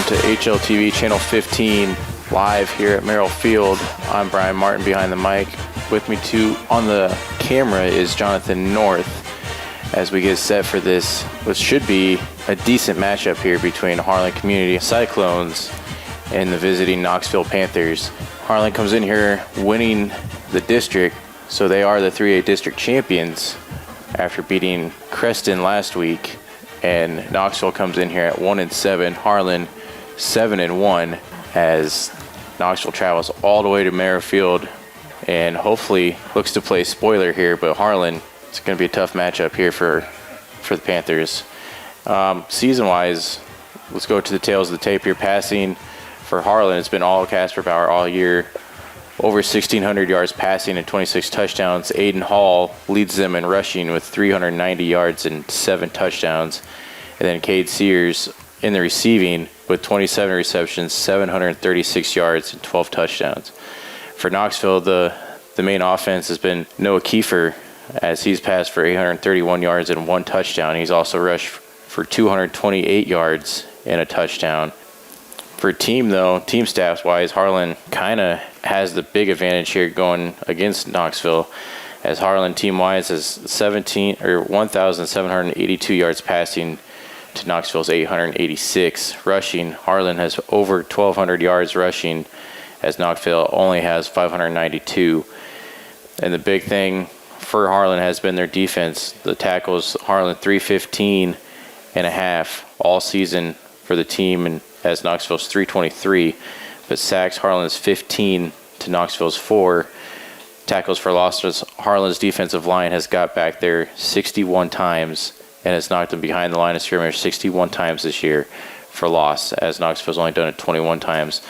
to HLTV Channel 15, live here at Merrill Field. I'm Brian Martin behind the mic. With me too on the camera is Jonathan North as we get set for this, which should be a decent matchup here between Harlan Community Cyclones and the visiting Knoxville Panthers. Harlan comes in here winning the district, so they are the 3A district champions after beating Creston last week. And Knoxville comes in here at 1-7. Harlan 7-1 as Knoxville travels all the way to Merrill Field and hopefully looks to play spoiler here. But Harlan, it's going to be a tough matchup here for the Panthers. Season-wise, let's go to the tails of the tape here. Passing for Harlan, it's been all Casper Bauer all year. Over 1,600 yards passing and 26 touchdowns. Aiden Hall leads them in rushing with 390 yards and 7 touchdowns. And then Cade Sears in the receiving with 27 receptions, 736 yards and 12 touchdowns. For Knoxville, the main offense has been Noah Kiefer, as he's passed for 831 yards and 1 touchdown. He's also rushed for 228 yards and a touchdown. For team stats-wise, Harlan kind of has the big advantage here going against Knoxville, as Harlan team-wise has 1,782 yards passing to Knoxville's 886 rushing. Harlan has over 1,200 yards rushing, as Knoxville only has 592. And the big thing for Harlan has been their defense. The tackles, Harlan 315 and a half all season for the team, and as Knoxville's 323, but sacks, Harlan's 15 to Knoxville's 4. Tackles for losses, Harlan's defensive line has got back there 61 times and has knocked them behind the line of scrimmage 61 times this year for loss, as Knoxville's only done it 21 times.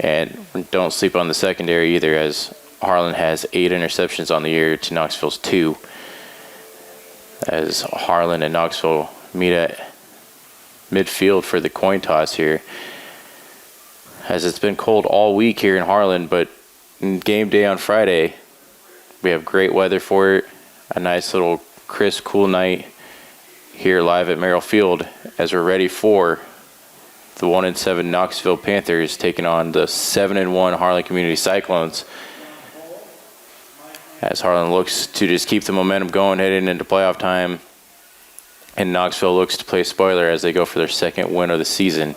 And don't sleep on the secondary either, as Harlan has 8 interceptions on the year to Knoxville's 2, as Harlan and Knoxville meet at midfield for the coin toss here, as it's been cold all week here in Harlan, but game day on Friday we have great weather for it. A nice little crisp, cool night here live at Merrill Field as we're ready for the 1-7 Knoxville Panthers taking on the 7-1 Harlan Community Cyclones, as Harlan looks to just keep the momentum going heading into playoff time. And Knoxville looks to play spoiler as they go for their second win of the season.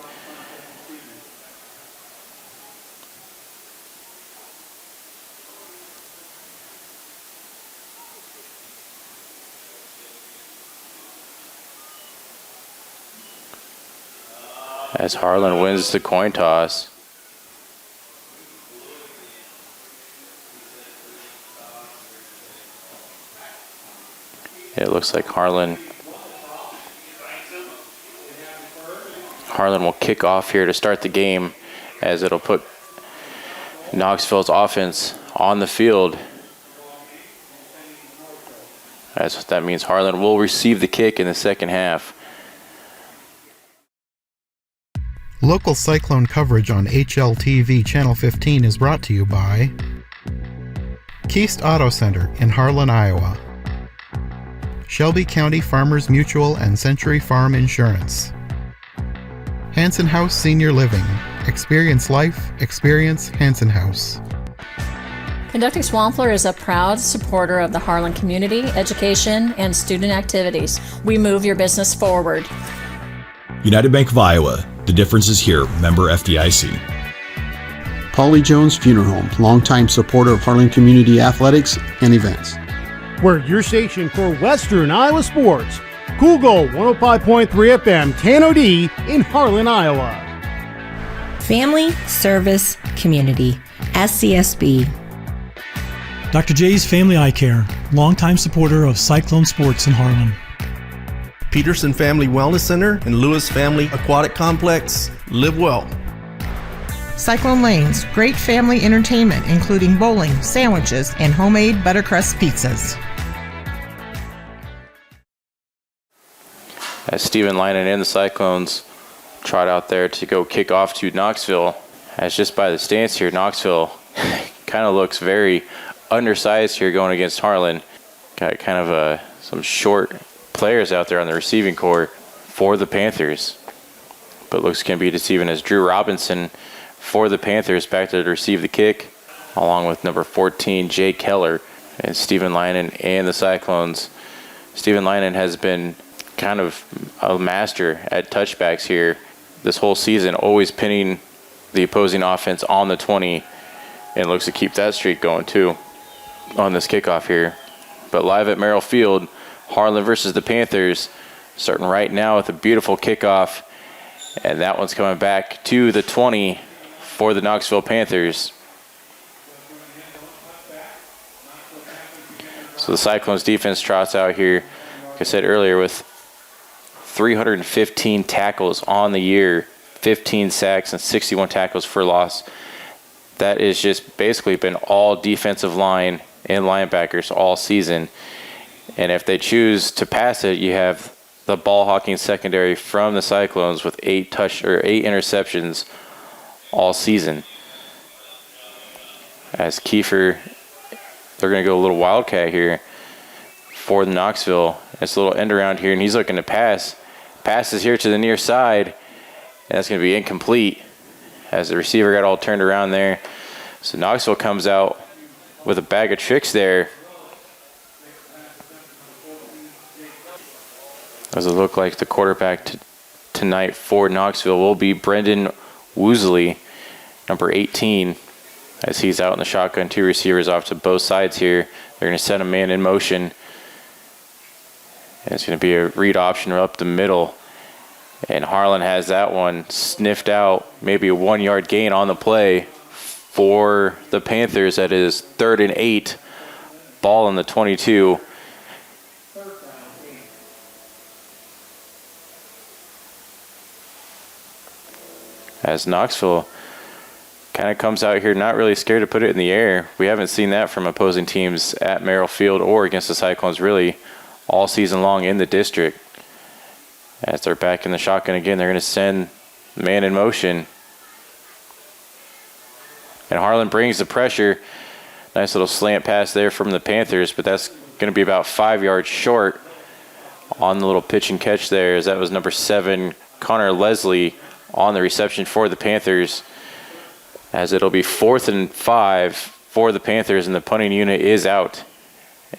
As Harlan wins the coin toss. It looks like Harlan will kick off here to start the game, as it'll put Knoxville's offense on the field. As that means Harlan will receive the kick in the second half. Local Cyclone coverage on HLTV Channel 15 is brought to you by Keast Auto Center in Harlan, Iowa, Shelby County Farmers Mutual and Century Farm Insurance, Hanson House Senior Living. Experience life, experience Hanson House. Conducting Swampler is a proud supporter of the Harlan community, education, and student activities. We move your business forward. United Bank of Iowa. The difference is here. Member FDIC. Paulie Jones Funeral Home, longtime supporter of Harlan Community Athletics and events. We're your station for Western Iowa sports. Google 105.3 FM, Tano-D in Harlan, Iowa. Family Service Community, SCSB. Dr. J's Family Eye Care, longtime supporter of Cyclone Sports in Harlan. Peterson Family Wellness Center and Lewis Family Aquatic Complex. Live well. Cyclone Lanes, great family entertainment including bowling, sandwiches, and homemade buttercrust pizzas. As Steven Linen and the Cyclones trot out there to go kick off to Knoxville, as just by the stance here, Knoxville kind of looks very undersized here going against Harlan. Got kind of some short players out there on the receiving corps for the Panthers. but looks can be deceiving as Drew Robinson for the Panthers back to receive the kick, along with number 14, Jay Keller, and Steven Lynon and the Cyclones. Steven Lynon has been kind of a master at touchbacks here this whole season, always pinning the opposing offense on the 20, and looks to keep that streak going too on this kickoff here. But live at Merrill Field, Harlan versus the Panthers, starting right now with a beautiful kickoff, and that one's coming back to the 20 for the Knoxville Panthers. So the Cyclones defense trots out here, like I said earlier, with 315 tackles on the year, 15 sacks, and 61 tackles for loss. That is just basically been all defensive line and linebackers all season. And if they choose to pass it, you have the ball hawking secondary from the Cyclones with 8 interceptions all season. As Kiefer, they're going to go a little wildcat here for Knoxville. It's a little end around here, and he's looking to pass. Passes here to the near side, and that's going to be incomplete as the receiver got all turned around there. So Knoxville comes out with a bag of tricks there. Does it look like the quarterback tonight for Knoxville will be Brendan Woosley, number 18, as he's out in the shotgun. 2 receivers off to both sides here. They're going to set a man in motion. And it's going to be a read option up the middle. And Harlan has that one sniffed out. Maybe a 1-yard gain on the play for the Panthers. That is 3rd and 8. Ball in the 22. As Knoxville kind of comes out here not really scared to put it in the air. We haven't seen that from opposing teams at Merrill Field or against the Cyclones really all season long in the district. As they're back in the shotgun again, they're going to send man in motion. And Harlan brings the pressure. Nice little slant pass there from the Panthers, but that's going to be about 5 yards short on the little pitch and catch there, as that was number 7, Connor Leslie, on the reception for the Panthers, as it'll be 4th and 5 for the Panthers, and the punting unit is out.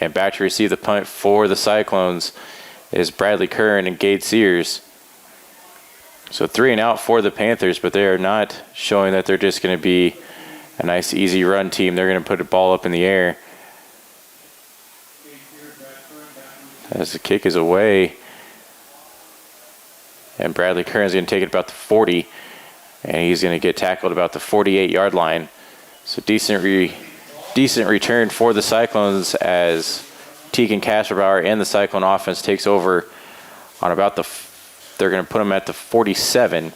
And back to receive the punt for the Cyclones is Bradley Curran and Gade Sears. So 3 and out for the Panthers, but they are not showing that they're just going to be a nice easy run team. They're going to put the ball up in the air. As the kick is away, and Bradley Curran's going to take it about the 40, and he's going to get tackled about the 48-yard line. So decent return for the Cyclones as Tegan Kasperbauer and the Cyclone offense takes over on about they're going to put them at the 47.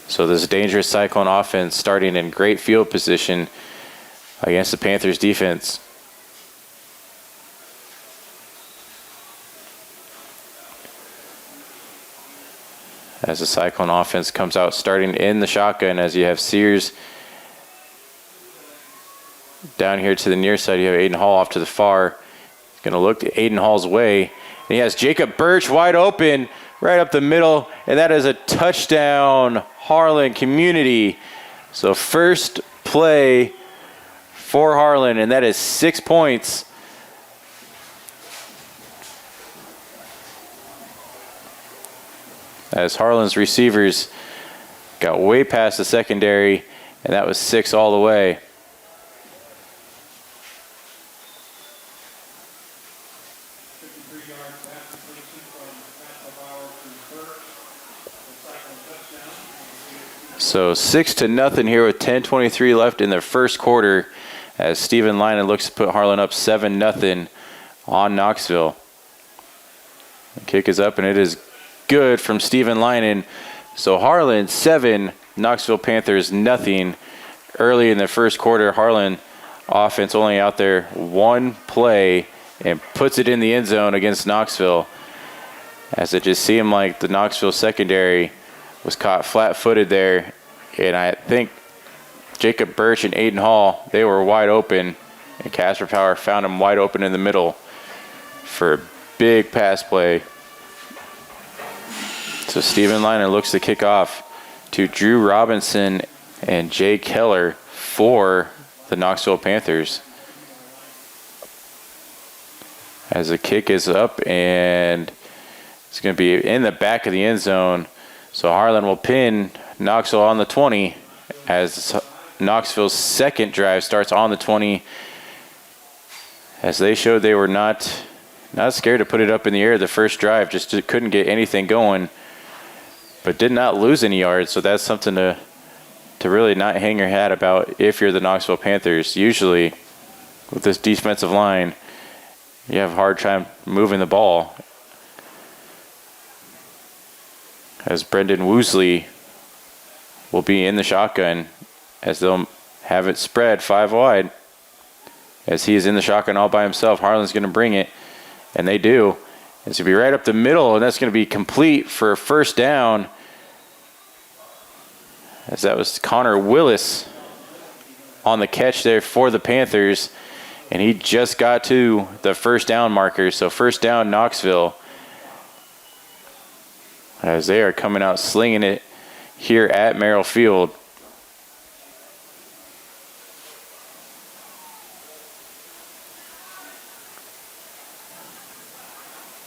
So this dangerous Cyclone offense starting in great field position against the Panthers defense. As the Cyclone offense comes out starting in the shotgun, as you have Sears down here to the near side. You have Aiden Hall off to the far. Going to look to Aiden Hall's way. And he has Jacob Birch wide open right up the middle. And that is a touchdown, Harlan Community. So first play for Harlan, and that is 6 points. As Harlan's receivers got way past the secondary, and that was 6 all the way. So 6-0 here with 10:23 left in the first quarter, as Steven Lynon looks to put Harlan up 7-0 on Knoxville. The kick is up, and it is good from Steven Lynon. So Harlan 7, Knoxville Panthers nothing. Early in the first quarter, Harlan offense only out there 1 play and puts it in the end zone against Knoxville, as it just seemed like the Knoxville secondary was caught flat-footed there. And I think Jacob Birch and Aiden Hall, they were wide open, and Kasperbauer found him wide open in the middle for a big pass play So Steven Liner looks to kick off to Drew Robinson and Jay Keller for the Knoxville Panthers. As the kick is up, and it's going to be in the back of the end zone. So Harlan will pin Knoxville on the 20 as Knoxville's second drive starts on the 20, as they showed they were not scared to put it up in the air the first drive, just couldn't get anything going, but did not lose any yards. So that's something to really not hang your hat about if you're the Knoxville Panthers. Usually with this defensive line, you have a hard time moving the ball. As Brendan Woosley will be in the shotgun, as they'll have it spread 5 wide. As he is in the shotgun all by himself, Harlan's going to bring it, and they do. It's going to be right up the middle, and that's going to be complete for a first down. As that was Connor Willis on the catch there for the Panthers, and he just got to the first down marker. So first down, Knoxville, as they are coming out slinging it here at Merrill Field.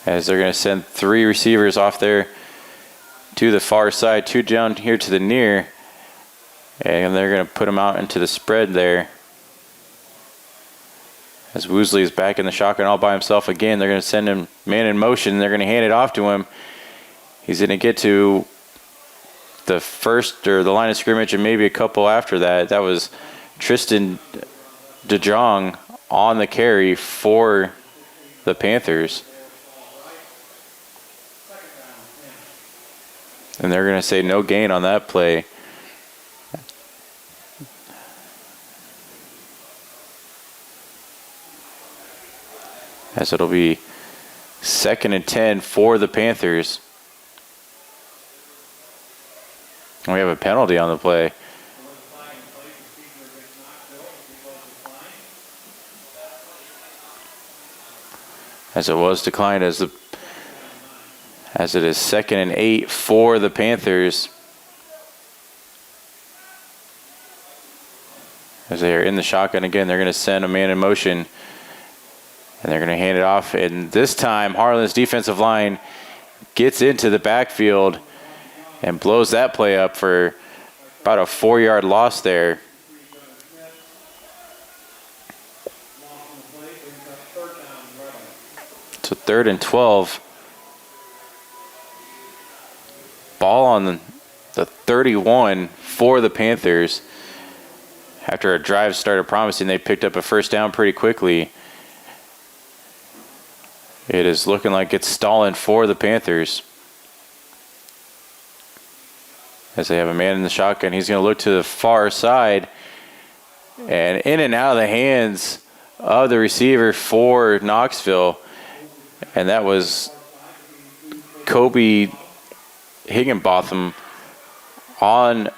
As they're going to send 3 receivers off there to the far side, 2 down here to the near, and they're going to put them out into the spread there. As Woosley is back in the shotgun all by himself again, they're going to send him man in motion. They're going to hand it off to him. He's going to get to the first or the line of scrimmage and maybe a couple after that. That was Tristan DeJong on the carry for the Panthers. And they're going to say no gain on that play. As it'll be 2nd and 10 for the Panthers. And we have a penalty on the play. As it was declined as it is 2nd and 8 for the Panthers. As they are in the shotgun again, they're going to send a man in motion. And they're going to hand it off. And this time, Harlan's defensive line gets into the backfield and blows that play up for about a 4-yard loss there. So 3rd and 12. Ball on the 31 for the Panthers. After a drive started promising, they picked up a first down pretty quickly. It is looking like it's stalling for the Panthers. As they have a man in the shotgun, he's going to look to the far side. And in and out of the hands of the receiver for Knoxville. And that was Kobe Higginbotham on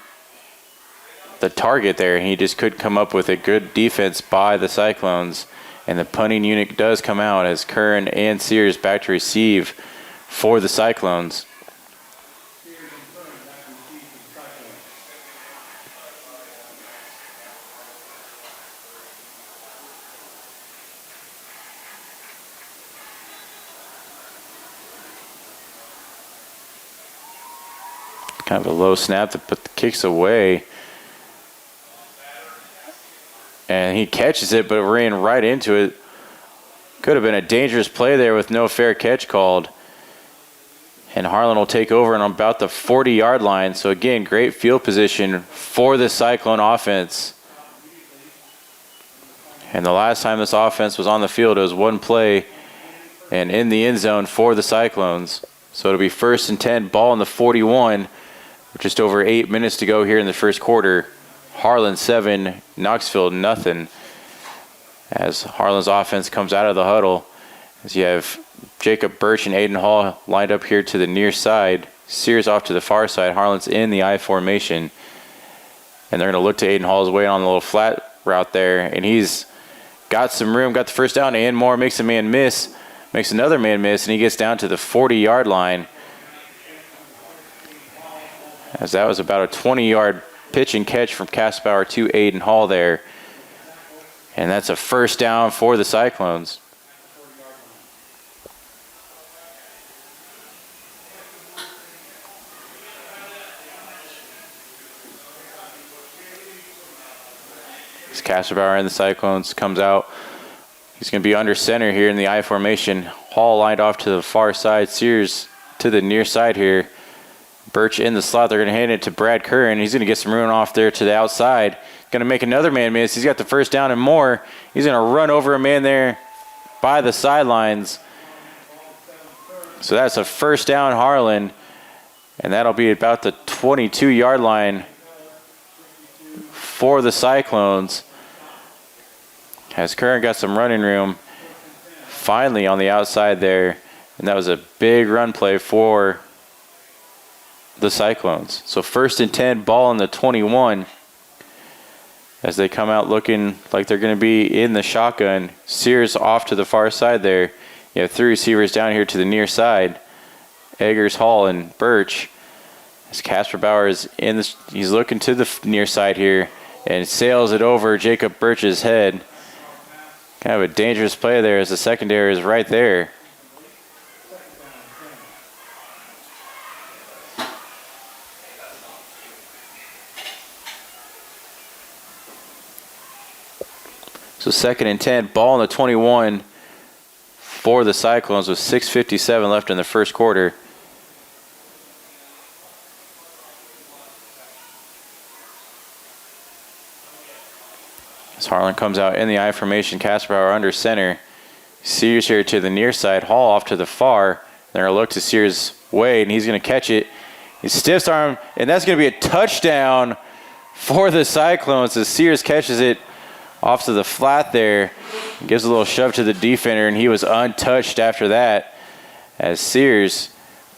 the target there. And he just couldn't come up with a good defense by the Cyclones. And the punting unit does come out as Kern and Sears back to receive for the Cyclones. Kind of a low snap to put the kicks away. And he catches it, but ran right into it. Could have been a dangerous play there with no fair catch called. And Harlan will take over on about the 40-yard line. So again, great field position for the Cyclone offense. And the last time this offense was on the field, it was one play and in the end zone for the Cyclones. So it'll be 1st and 10, ball in the 41. With just over 8 minutes to go here in the first quarter. Harlan 7, Knoxville nothing. As Harlan's offense comes out of the huddle, as you have Jacob Birch and Aiden Hall lined up here to the near side. Sears off to the far side. Harlan's in the I formation. And they're going to look to Aiden Hall's way on the little flat route there. And he's got some room, got the first down. And Moore makes a man miss, makes another man miss, and he gets down to the 40-yard line. as that was about a 20-yard pitch and catch from Kaspbauer to Aiden Hall there. And that's a first down for the Cyclones. As Kaspbauer and the Cyclones comes out, he's going to be under center here in the I formation. Hall lined off to the far side, Sears to the near side here. Birch in the slot. They're going to hand it to Brad Curran. He's going to get some room off there to the outside. Going to make another man miss. He's got the first down and more. He's going to run over a man there by the sidelines. So that's a first down, Harlan. And that'll be about the 22-yard line for the Cyclones. As Curran got some running room finally on the outside there. And that was a big run play for the Cyclones. So 1st and 10, ball in the 21 as they come out looking like they're going to be in the shotgun. Sears off to the far side there. You have 3 receivers down here to the near side. Eggers, Hall, and Birch. As Kaspbauer is in the, he's looking to the near side here and sails it over Jacob Birch's head. Kind of a dangerous play there as the secondary is right there. So 2nd and 10, ball in the 21 for the Cyclones with 6:57 left in the first quarter. As Harlan comes out in the I formation, Kaspbauer under center. Sears here to the near side, Hall off to the far. They're going to look to Sears' way, and he's going to catch it. He stiffs arm, and that's going to be a touchdown for the Cyclones as Sears catches it off to the flat there. Gives a little shove to the defender, and he was untouched after that as Sears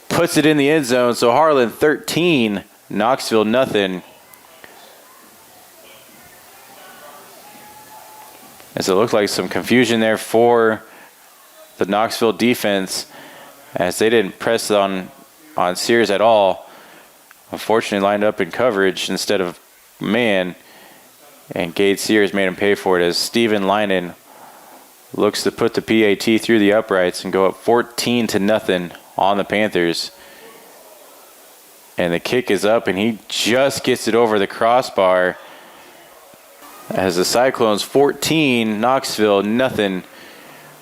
puts it in the end zone. So Harlan 13, Knoxville nothing. As it looked like some confusion there for the Knoxville defense as they didn't press on Sears at all. Unfortunately lined up in coverage instead of man. And Gade Sears made him pay for it as Steven Linen looks to put the PAT through the uprights and go up 14-0 on the Panthers. And the kick is up, and he just gets it over the crossbar as the Cyclones 14, Knoxville nothing,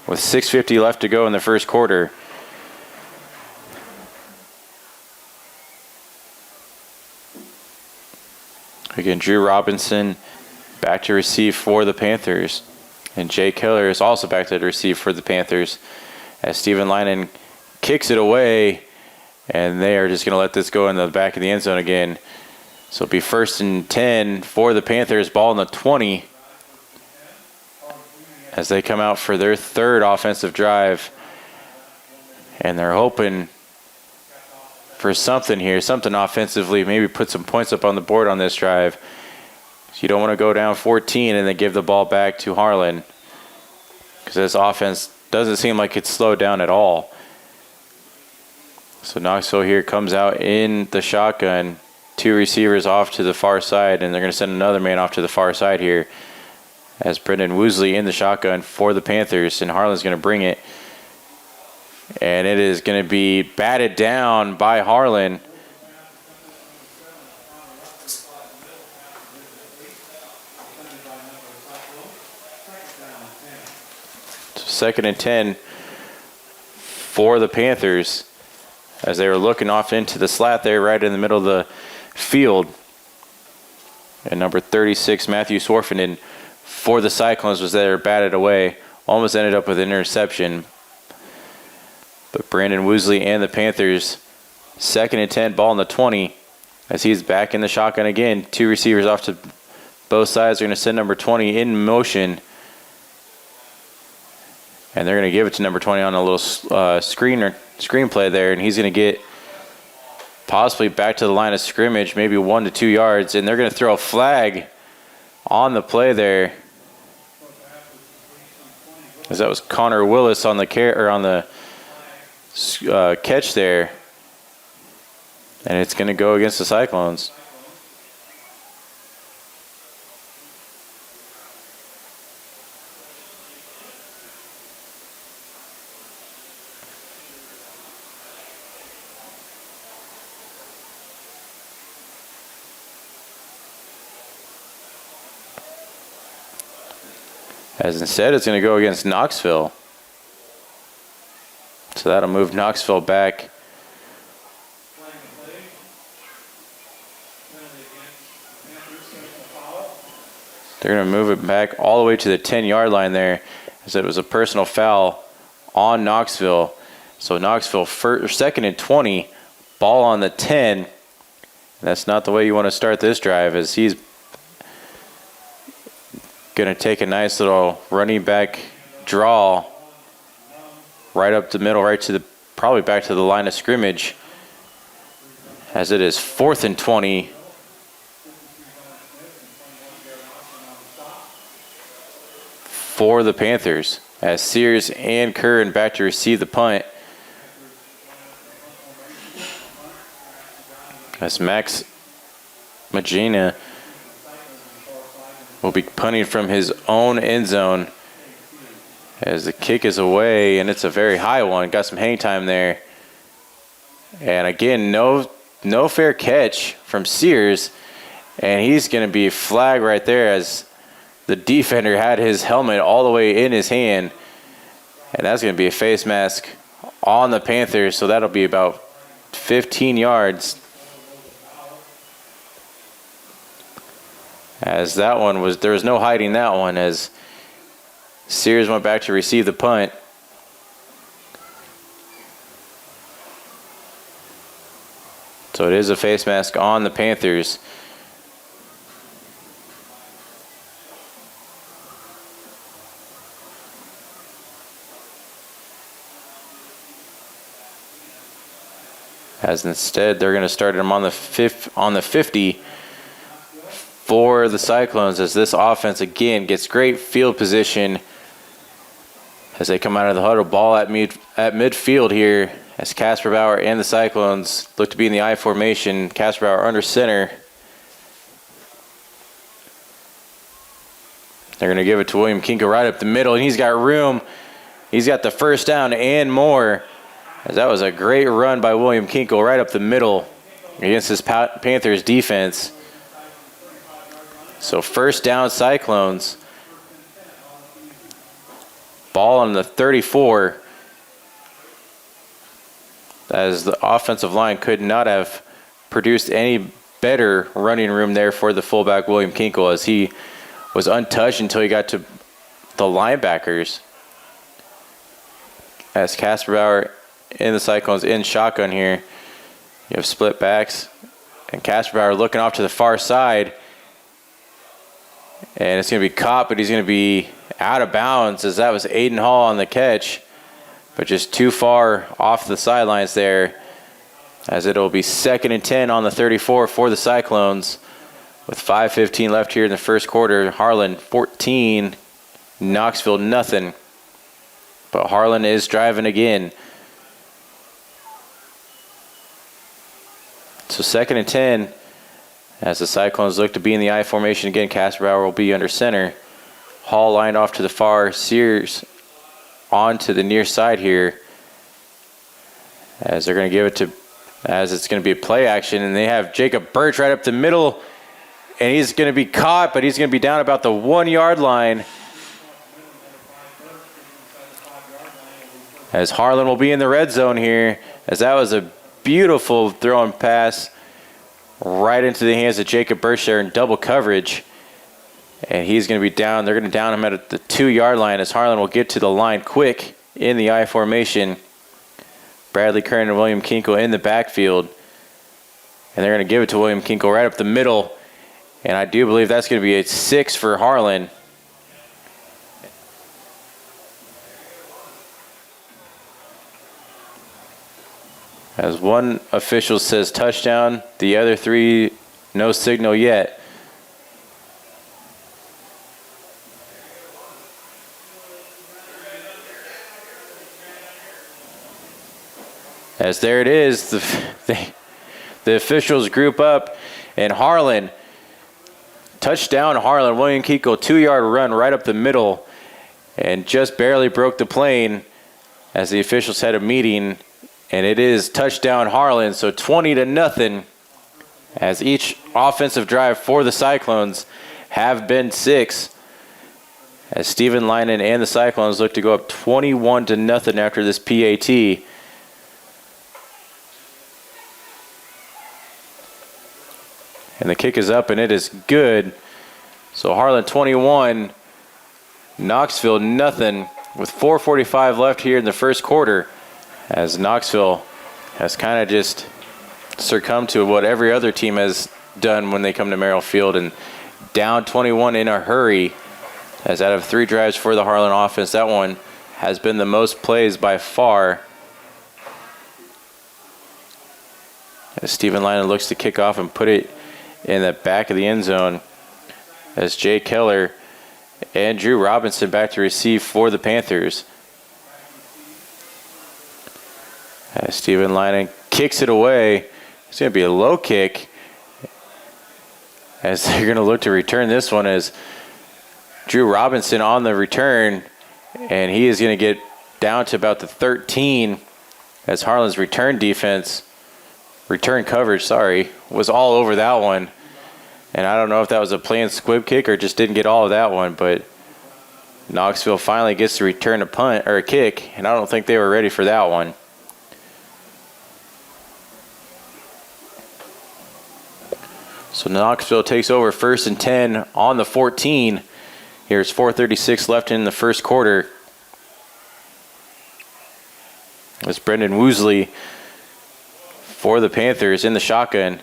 with 6:50 left to go in the first quarter. Again, Drew Robinson back to receive for the Panthers. And Jay Keller is also back to receive for the Panthers as Steven Linen kicks it away. And they are just going to let this go in the back of the end zone again. So it'll be 1st and 10 for the Panthers. Ball in the 20 as they come out for their 3rd offensive drive. And they're hoping for something here, something offensively, maybe put some points up on the board on this drive. So you don't want to go down 14 and then give the ball back to Harlan, because this offense doesn't seem like it's slowed down at all. So Knoxville here comes out in the shotgun, 2 receivers off to the far side, and they're going to send another man off to the far side here as Brendan Woosley in the shotgun for the Panthers, and Harlan's going to bring it. And it is going to be batted down by Harlan. So 2nd and 10 for the Panthers as they were looking off into the slat there right in the middle of the field. And number 36, Matthew Swarfenden for the Cyclones was there, batted away. Almost ended up with an interception. But Brandon Woosley and the Panthers, 2nd and 10, ball in the 20 as he's back in the shotgun again. 2 receivers off to both sides. They're going to send number 20 in motion. And they're going to give it to number 20 on a little screen play there. And he's going to get possibly back to the line of scrimmage, maybe 1 to 2 yards. And they're going to throw a flag on the play there, as that was Connor Willis on the catch there. And it's going to go against the Cyclones. As instead, it's going to go against Knoxville. So that'll move Knoxville back. They're going to move it back all the way to the 10-yard line there, as it was a personal foul on Knoxville. So Knoxville second and 20, ball on the 10. That's not the way you want to start this drive, as he's going to take a nice little running back draw right up the middle, right to the, probably back to the line of scrimmage, as it is 4th and 20. For the Panthers, as Sears and Curran back to receive the punt. As Max Magina will be punting from his own end zone, as the kick is away, and it's a very high one. Got some hang time there. And again, no fair catch from Sears, and he's going to be flagged right there, as the defender had his helmet all the way in his hand. And that's going to be a face mask on the Panthers, so that'll be about 15 yards. As that one was, there was no hiding that one, as Sears went back to receive the punt. So it is a face mask on the Panthers. As instead, they're going to start him on the 50 for the Cyclones, as this offense again gets great field position as they come out of the huddle. Ball at midfield here, as Casper Bauer and the Cyclones look to be in the I formation. Casper Bauer under center. They're going to give it to William Kinko right up the middle, and he's got room. He's got the first down and more. As that was a great run by William Kinko right up the middle against this Panthers defense. So first down, Cyclones. Ball on the 34. As the offensive line could not have produced any better running room there for the fullback William Kinko, as he was untouched until he got to the linebackers. As Casper Bauer and the Cyclones in shotgun here. You have split backs, and Casper Bauer looking off to the far side. And it's going to be caught, but he's going to be out of bounds, as that was Aiden Hall on the catch, but just too far off the sidelines there, as it'll be 2nd and 10 on the 34 for the Cyclones with 5:15 left here in the first quarter. Harlan 14, Knoxville nothing. But Harlan is driving again. So 2nd and 10, as the Cyclones look to be in the I formation again. Casper Bauer will be under center. Hall lined off to the far. Sears on to the near side here, as they're going to give it to, as it's going to be a play action, and they have Jacob Birch right up the middle, and he's going to be caught, but he's going to be down about the 1-yard line, as Harlan will be in the red zone here, as that was a beautiful throw and pass right into the hands of Jacob Birch there in double coverage. And he's going to be down. They're going to down him at the 2-yard line, as Harlan will get to the line quick in the I formation. Bradley Curran and William Kinko in the backfield. And they're going to give it to William Kinko right up the middle. And I do believe that's going to be a 6 for Harlan. As one official says touchdown, the other 3, no signal yet. As there it is, the The officials group up, and Harlan, touchdown Harlan. William Kiko, 2-yard run right up the middle, and just barely broke the plane as the officials had a meeting, and it is touchdown Harlan. So 20-0, as each offensive drive for the Cyclones have been 6, as Stephen Linen and the Cyclones look to go up 21-0 after this PAT. And the kick is up, and it is good. So Harlan 21, Knoxville nothing, with 4:45 left here in the first quarter, as Knoxville has kind of just succumbed to what every other team has done when they come to Merrill Field, and down 21 in a hurry, as out of 3 drives for the Harlan offense, that one has been the most plays by far. As Stephen Linen looks to kick off and put it in the back of the end zone, as Jay Keller and Drew Robinson back to receive for the Panthers. As Stephen Linen kicks it away, it's going to be a low kick, as they're going to look to return this one, as Drew Robinson on the return, and he is going to get down to about the 13, as Harlan's return coverage, was all over that one. And I don't know if that was a planned squib kick or just didn't get all of that one, but Knoxville finally gets to return a punt or a kick, and I don't think they were ready for that one. So Knoxville takes over 1st and 10 on the 14. Here's 4:36 left in the first quarter. It's Brendan Woosley for the Panthers in the shotgun.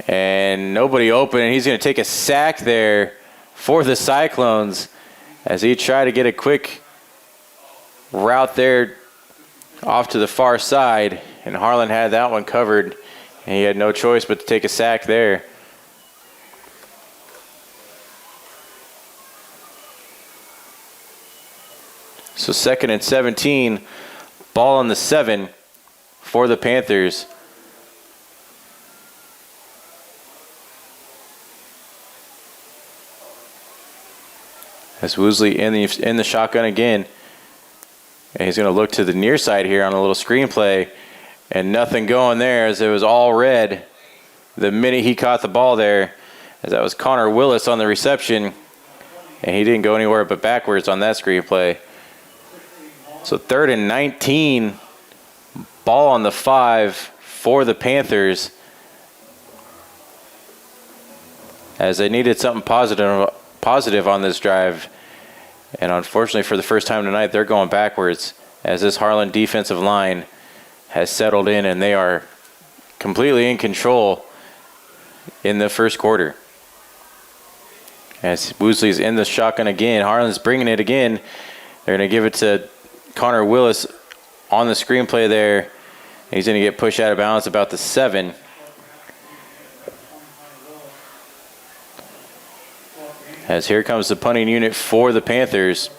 And nobody open, and he's going to take a sack there for the Cyclones as he tried to get a quick route there off to the far side. And Harlan had that one covered, and he had no choice but to take a sack there. So 2nd and 17, ball on the 7 for the Panthers. As Woosley in the shotgun again. And he's going to look to the near side here on a little screenplay. And nothing going there, as it was all red the minute he caught the ball there. As that was Connor Willis on the reception. And he didn't go anywhere but backwards on that screenplay. So 3rd and 19, ball on the 5 for the Panthers, as they needed something positive on this drive. And unfortunately for the first time tonight, they're going backwards, as this Harlan defensive line has settled in, and they are completely in control in the first quarter. As Woosley's in the shotgun again, Harlan's bringing it again. They're going to give it to Connor Willis on the screenplay there. He's going to get pushed out of bounds about the 7. As here comes the punting unit for the Panthers.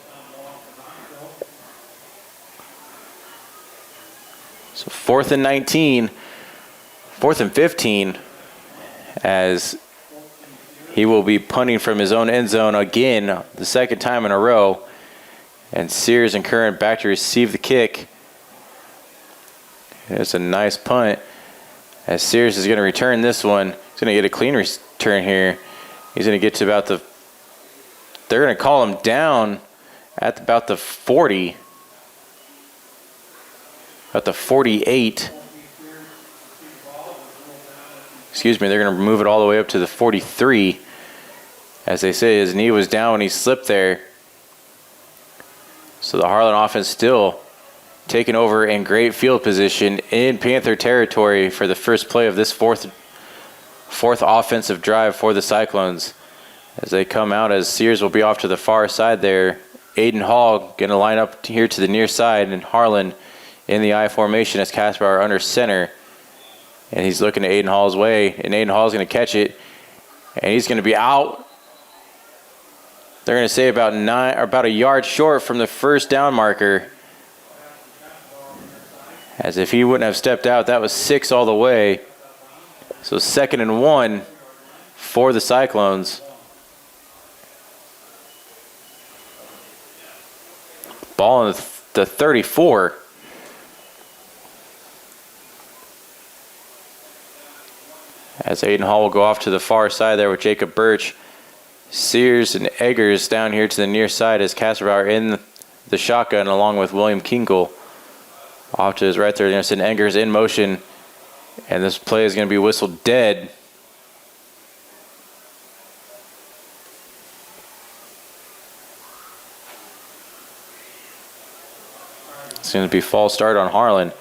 So 4th and 19, 4th and 15, as he will be punting from his own end zone again, the 2nd time in a row. And Sears and Curran back to receive the kick. It's a nice punt, as Sears is going to return this one. He's going to get a clean return here. He's going to get to about the, they're going to call him down at about the 40, about the 48. Excuse me, they're going to move it all the way up to the 43. As they say, his knee was down when he slipped there. So the Harlan offense still taking over in great field position in Panther territory for the first play of this fourth offensive drive for the Cyclones. As they come out, as Sears will be off to the far side there. Aiden Hall going to line up here to the near side, and Harlan in the I formation as Casper are under center. And he's looking at Aiden Hall's way, and Aiden Hall's going to catch it, and he's going to be out. They're going to say about a yard short from the first down marker. As if he wouldn't have stepped out, that was 6 all the way. So 2nd and 1 for the Cyclones. Ball in the 34. As Aiden Hall will go off to the far side there with Jacob Birch. Sears and Eggers down here to the near side as Kasperbauer in the shotgun along with William Kinkle. Off to his right there, and Eggers in motion. And this play is going to be whistled dead. It's going to be false start on Harlan.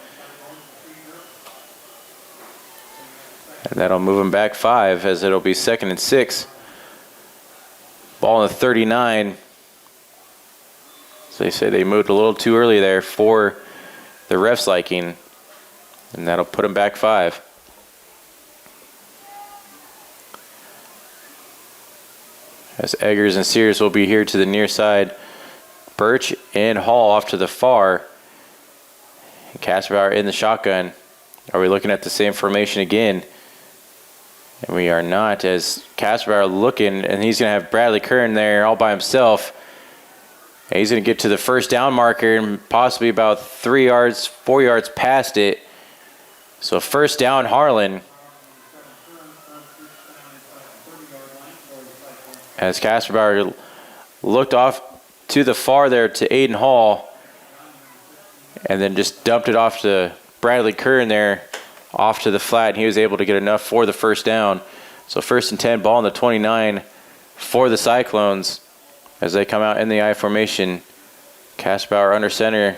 And that'll move him back 5 as it'll be 2nd and 6. Ball in the 39. So they say they moved a little too early there for the ref's liking. And that'll put him back 5. As Eggers and Sears will be here to the near side. Birch and Hall off to the far. And Kasperbauer in the shotgun. Are we looking at the same formation again? And we are not, as Kasperbauer looking, and he's going to have Bradley Kern there all by himself. And he's going to get to the first down marker and possibly about 4 yards past it. So first down Harlan. As Kasperbauer looked off to the far there to Aiden Hall. And then just dumped it off to Bradley Kern there. Off to the flat, and he was able to get enough for the first down. So 1st and 10, ball in the 29 for the Cyclones as they come out in the I formation. Kasperbauer under center.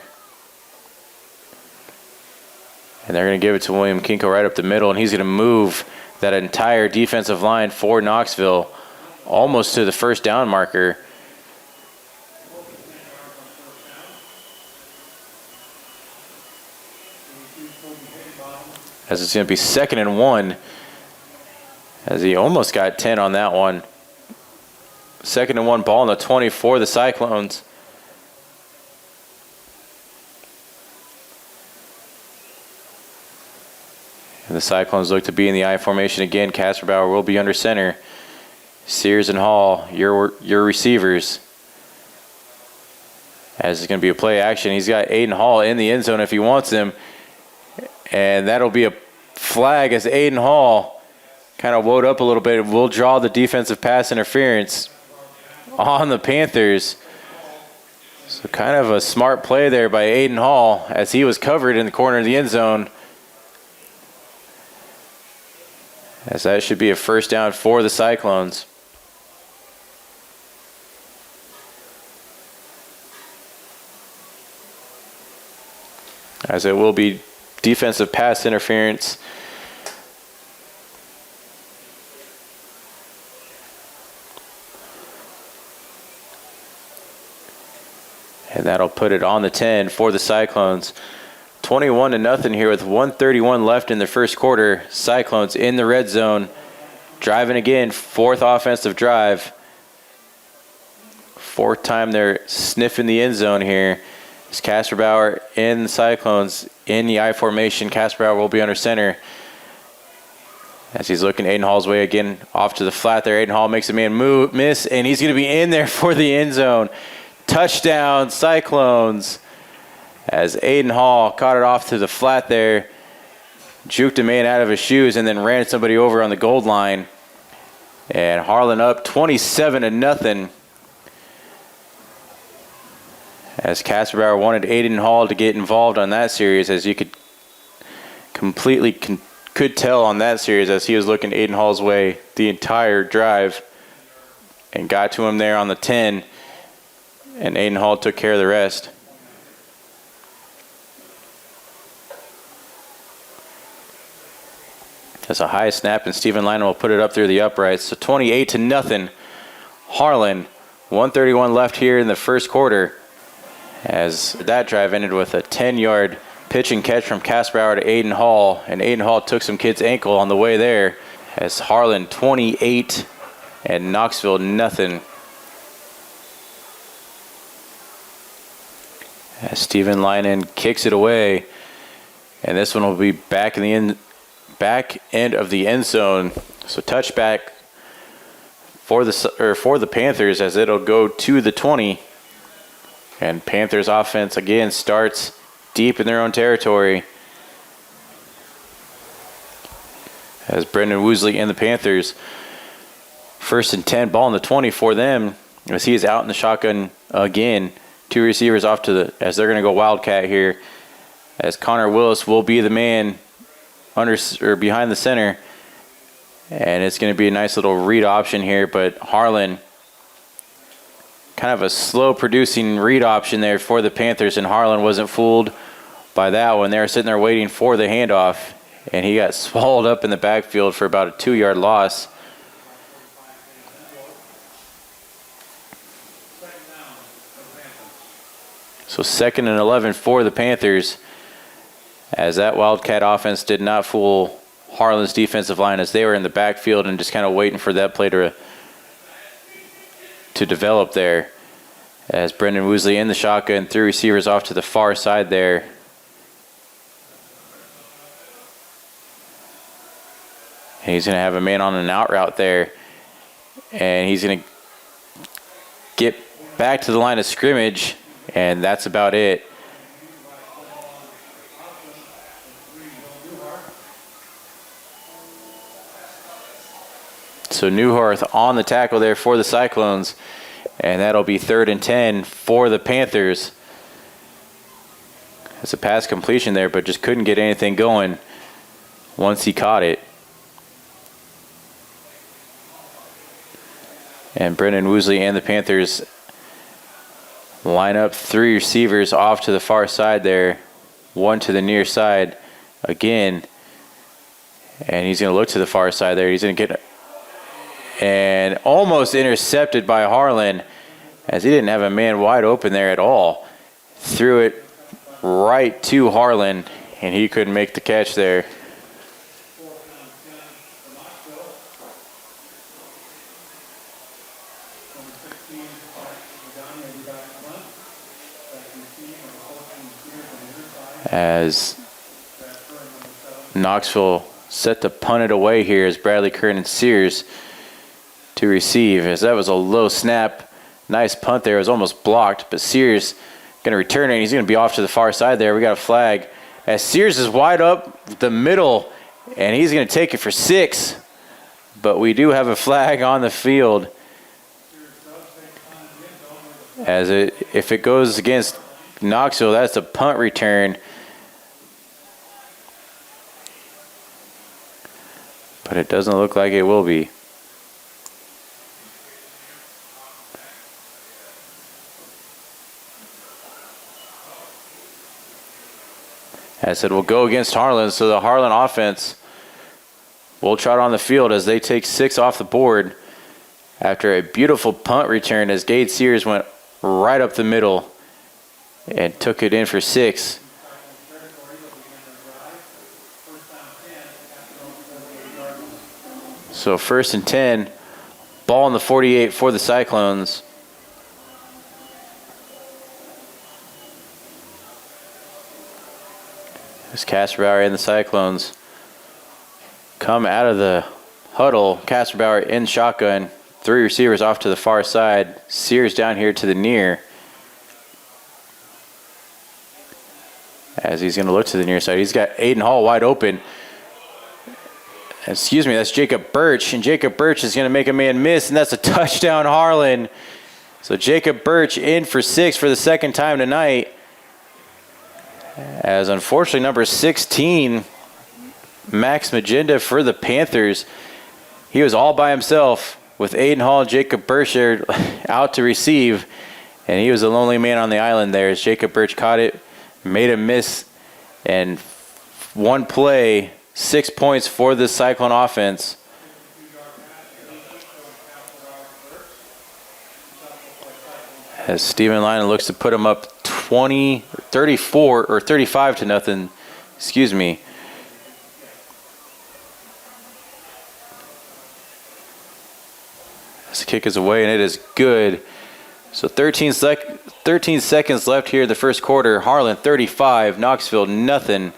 And they're going to give it to William Kinkle right up the middle, and he's going to move that entire defensive line for Knoxville almost to the first down marker. As it's going to be 2nd and 1, as he almost got 10 on that one. 2nd and 1, ball in the 20 for the Cyclones. And the Cyclones look to be in the I formation again. Kasperbauer will be under center. Sears and Hall, your receivers. As it's going to be a play action. He's got Aiden Hall in the end zone if he wants him. And that'll be a flag as Aiden Hall kind of woed up a little bit. We'll draw the defensive pass interference on the Panthers. So kind of a smart play there by Aiden Hall as he was covered in the corner of the end zone. As that should be a first down for the Cyclones. As it will be defensive pass interference. And that'll put it on the 10 for the Cyclones. 21-0 here with 1:31 left in the first quarter. Cyclones in the red zone. Driving again, 4th offensive drive. 4th time they're sniffing the end zone here. It's Kasperbauer in the Cyclones in the I formation. Kasperbauer will be under center. As he's looking Aiden Hall's way again, off to the flat there. Aiden Hall makes a man miss, and he's going to be in there for the end zone. Touchdown, Cyclones. As Aiden Hall caught it off to the flat there, juked a man out of his shoes, and then ran somebody over on the goal line. And Harlan up 27-0. As Kasperbauer wanted Aiden Hall to get involved on that series, as you could could tell on that series as he was looking Aiden Hall's way the entire drive and got to him there on the 10, and Aiden Hall took care of the rest. That's a high snap, and Stephen Lynam will put it up through the uprights. So 28-0, Harlan. 1:31 left here in the first quarter. As that drive ended with a 10-yard pitch and catch from Kasperbauer to Aiden Hall, and Aiden Hall took some kid's ankle on the way there. As Harlan 28 and Knoxville nothing. As Stephen Lynam kicks it away. And this one will be back end of the end zone. So touchback for the Panthers as it'll go to the 20. And Panthers offense again starts deep in their own territory. As Brendan Woosley and the Panthers, 1st and 10, ball in the 20 for them, as he is out in the shotgun again. 2 receivers off as they're going to go Wildcat here, as Connor Willis will be the man behind the center, and it's going to be a nice little read option here. But Harlan, kind of a slow producing read option there for the Panthers, and Harlan wasn't fooled by that one. They were sitting there waiting for the handoff, and he got swallowed up in the backfield for about a 2-yard loss. So 2nd and 11 for the Panthers, as that Wildcat offense did not fool Harlan's defensive line, as they were in the backfield and just kind of waiting for that play to develop there. As Brendan Woosley in the shotgun, 3 receivers off to the far side there. And he's going to have a man on an out route there. And he's going to get back to the line of scrimmage, and that's about it. So Newhart on the tackle there for the Cyclones, and that'll be 3rd and 10 for the Panthers. It's a pass completion there, but just couldn't get anything going once he caught it. And Brendan Woosley and the Panthers line up 3 receivers off to the far side there, 1 to the near side again. And he's going to look to the far side there. He's going to get and almost intercepted by Harlan, as he didn't have a man wide open there at all. Threw it right to Harlan, and he couldn't make the catch there. As Knoxville set to punt it away here, as Bradley Kern and Sears to receive, as that was a low snap. Nice punt there. It was almost blocked, but Sears going to return it, and he's going to be off to the far side there. We got a flag as Sears is wide up the middle, and he's going to take it for 6. But we do have a flag on the field, as if it goes against Knoxville, that's a punt return. But it doesn't look like it will be. As I said, we'll go against Harlan, so the Harlan offense will trot on the field as they take 6 off the board after a beautiful punt return, as Gade Sears went right up the middle and took it in for 6. So 1st and 10, ball in the 48 for the Cyclones. As Kasperbauer and the Cyclones come out of the huddle, Kasperbauer in shotgun, 3 receivers off to the far side, Sears down here to the near. As he's going to look to the near side, he's got Aiden Hall wide open. Excuse me, that's Jacob Birch, and Jacob Birch is going to make a man miss, and that's a touchdown, Harlan. So Jacob Birch in for 6 for the 2nd time tonight. As unfortunately, number 16, Max Magenda for the Panthers, he was all by himself with Aiden Hall and Jacob Birch out to receive, and he was the lonely man on the island there as Jacob Birch caught it, made a miss, and one play, 6 points for the Cyclone offense. As Steven Lyon looks to put him up 34 or 35 to nothing, excuse me. As the kick is away, and it is good. So 13 seconds left here in the first quarter. Harlan 35, Knoxville nothing.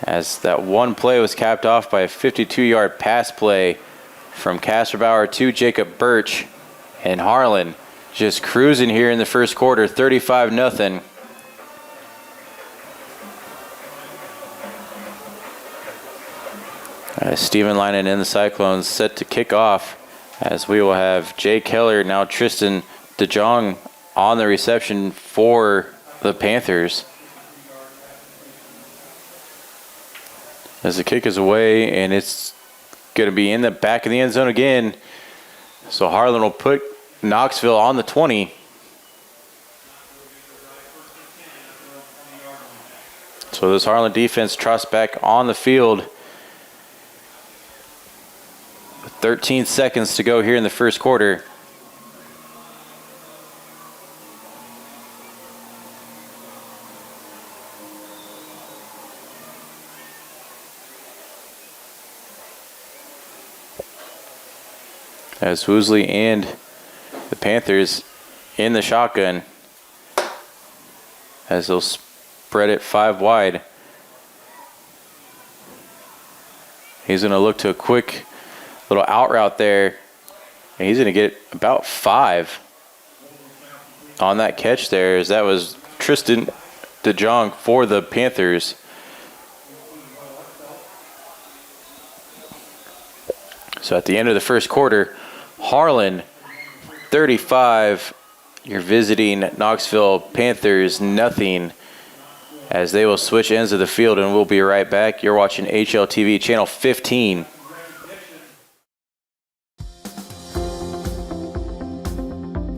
as that one play was capped off by a 52-yard pass play from Kasperbauer to Jacob Birch. And Harlan just cruising here in the first quarter, 35-0. Steven Linen in the Cyclones set to kick off, as we will have Jay Keller, now Tristan DeJong on the reception for the Panthers. As the kick is away, and it's going to be in the back of the end zone again. So Harlan will put Knoxville on the 20. So this Harlan defense trusts back on the field. 13 seconds to go here in the first quarter. As Woosley and the Panthers in the shotgun, as they'll spread it 5 wide. He's going to look to a quick little out route there, and he's going to get about 5 on that catch there, as that was Tristan DeJong for the Panthers. So at the end of the first quarter, Harlan 35, you're visiting Knoxville Panthers nothing, as they will switch ends of the field, and we'll be right back. You're watching HLTV channel 15.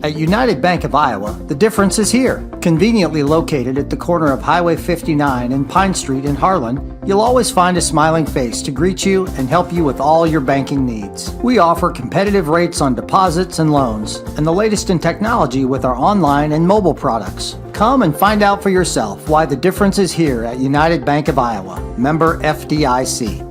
At United Bank of Iowa, the difference is here. Conveniently located at the corner of Highway 59 and Pine Street in Harlan, you'll always find a smiling face to greet you and help you with all your banking needs. We offer competitive rates on deposits and loans, and the latest in technology with our online and mobile products. Come and find out for yourself why the difference is here at United Bank of Iowa, member FDIC.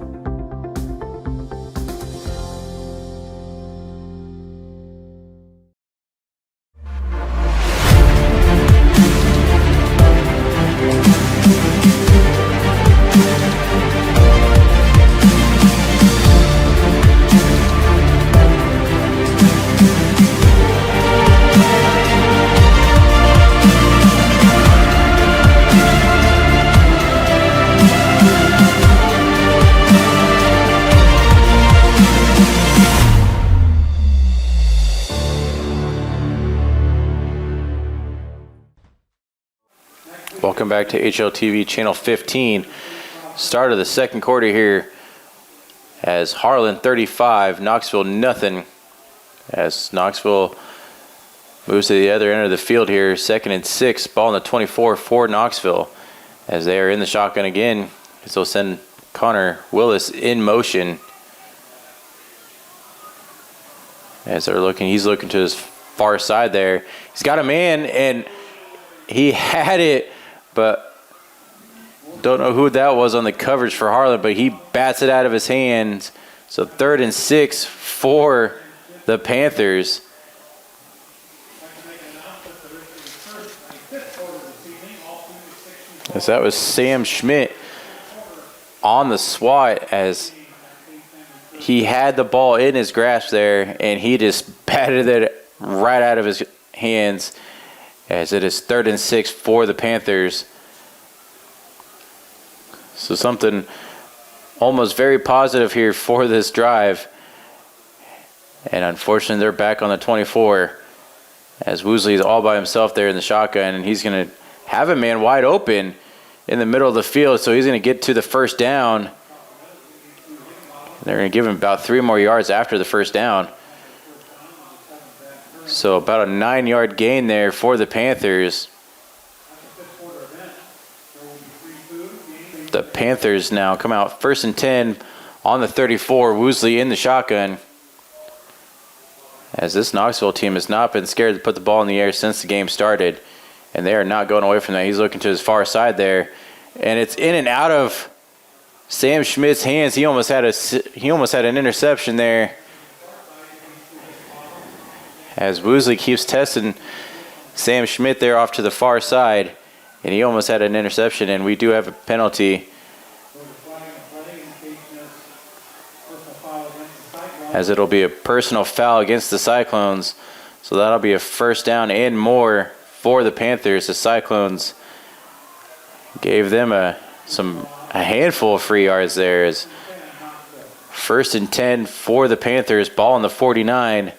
Welcome back to HLTV channel 15. Start of the second quarter here, as Harlan 35, Knoxville nothing. As Knoxville moves to the other end of the field here, 2nd and 6, ball on the 24 for Knoxville, as they are in the shotgun again. So they'll send Connor Willis in motion, as they're looking. He's looking to his far side there. He's got a man, and he had it, but don't know who that was on the coverage for Harlan, but he bats it out of his hands. So 3rd and 6 for the Panthers. As that was Sam Schmidt on the swat, as he had the ball in his grasp there, and he just batted it right out of his hands, as it is 3rd and 6 for the Panthers. So something almost very positive here for this drive. And unfortunately, they're back on the 24, as Woosley is all by himself there in the shotgun, and he's going to have a man wide open in the middle of the field, so he's going to get to the first down. They're going to give him about 3 more yards after the first down. So about a 9-yard gain there for the Panthers. The Panthers now come out 1st and 10 on the 34. Woosley in the shotgun, as this Knoxville team has not been scared to put the ball in the air since the game started, and they are not going away from that. He's looking to his far side there, and it's in and out of Sam Schmidt's hands. He almost had an interception there, as Woosley keeps testing Sam Schmidt there off to the far side, and he almost had an interception, and we do have a penalty as it'll be a personal foul against the Cyclones. So that'll be a first down and more for the Panthers. The Cyclones gave them a handful of free yards there. As first and 10 for the Panthers, ball on the 49.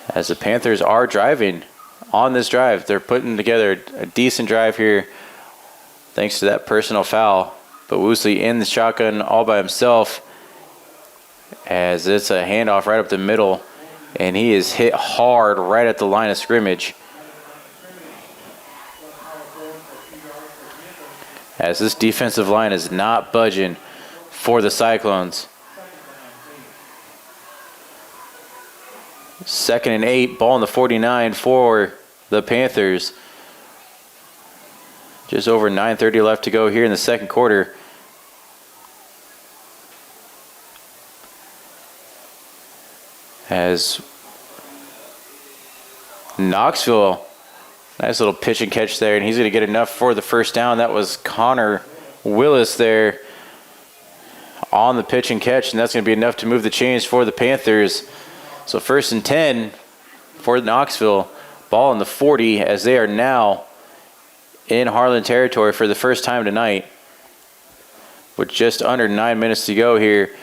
As the Panthers are driving on this drive. They're putting together a decent drive here thanks to that personal foul. But Woosley in the shotgun all by himself, as it's a handoff right up the middle, and he is hit hard right at the line of scrimmage. As this defensive line is not budging for the Cyclones. 2nd and 8, ball on the 49 for the Panthers. Just over 9:30 left to go here in the second quarter. As Knoxville, nice little pitch and catch there, and he's going to get enough for the first down. That was Connor Willis there on the pitch and catch, and that's going to be enough to move the chains for the Panthers. So 1st and 10 for Knoxville, ball on the 40, as they are now in Harlan territory for the first time tonight. With just under 9 minutes to go here,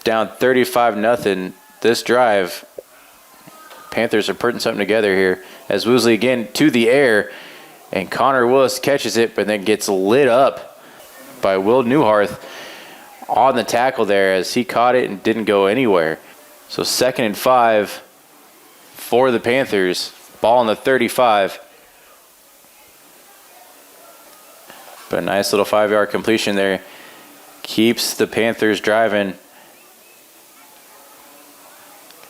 down 35-0. This drive, Panthers are putting something together here. As Woosley again to the air, and Connor Willis catches it, but then gets lit up by Will Newharth on the tackle there, as he caught it and didn't go anywhere. So 2nd and 5 for the Panthers, ball on the 35. But a nice little 5-yard completion there keeps the Panthers driving.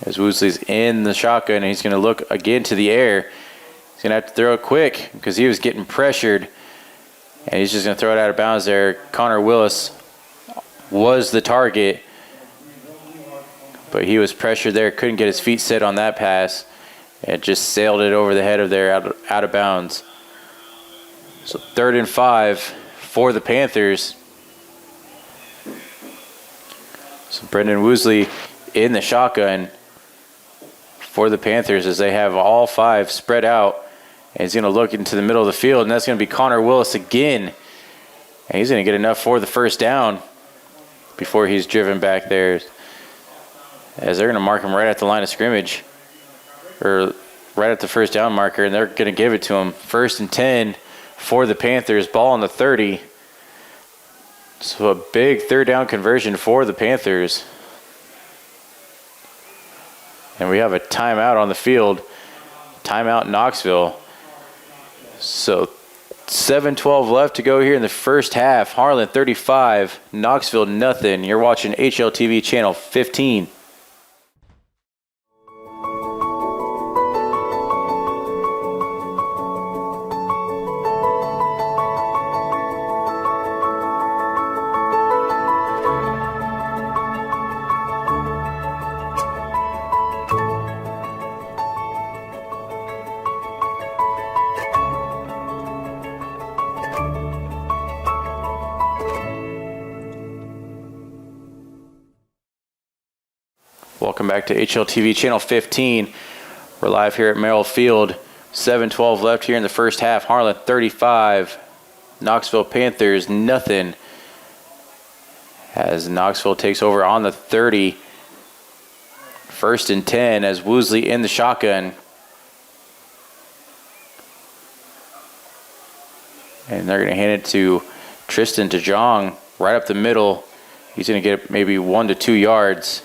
As Woosley's in the shotgun, and he's going to look again to the air. He's going to have to throw it quick because he was getting pressured. And he's just going to throw it out of bounds there. Connor Willis was the target, but he was pressured there. Couldn't get his feet set on that pass. And just sailed it over the head of there out of bounds. So 3rd and 5 for the Panthers. So Brendan Woosley in the shotgun for the Panthers, as they have all 5 spread out. And he's going to look into the middle of the field, and that's going to be Connor Willis again. And he's going to get enough for the first down before he's driven back there, as they're going to mark him right at the line of scrimmage, or right at the first down marker, and they're going to give it to him. 1st and 10 for the Panthers, ball on the 30. So a big 3rd down conversion for the Panthers. And we have a timeout on the field. Timeout Knoxville. So 7:12 left to go here in the first half. Harlan 35, Knoxville nothing. You're watching HLTV channel 15. Welcome back to HLTV channel 15. We're live here at Merrill Field. 7:12 left here in the first half. Harlan 35, Knoxville Panthers nothing. As Knoxville takes over on the 30. 1st and 10 as Woosley in the shotgun. And they're going to hand it to Tristan DeJong right up the middle. He's going to get maybe 1 to 2 yards.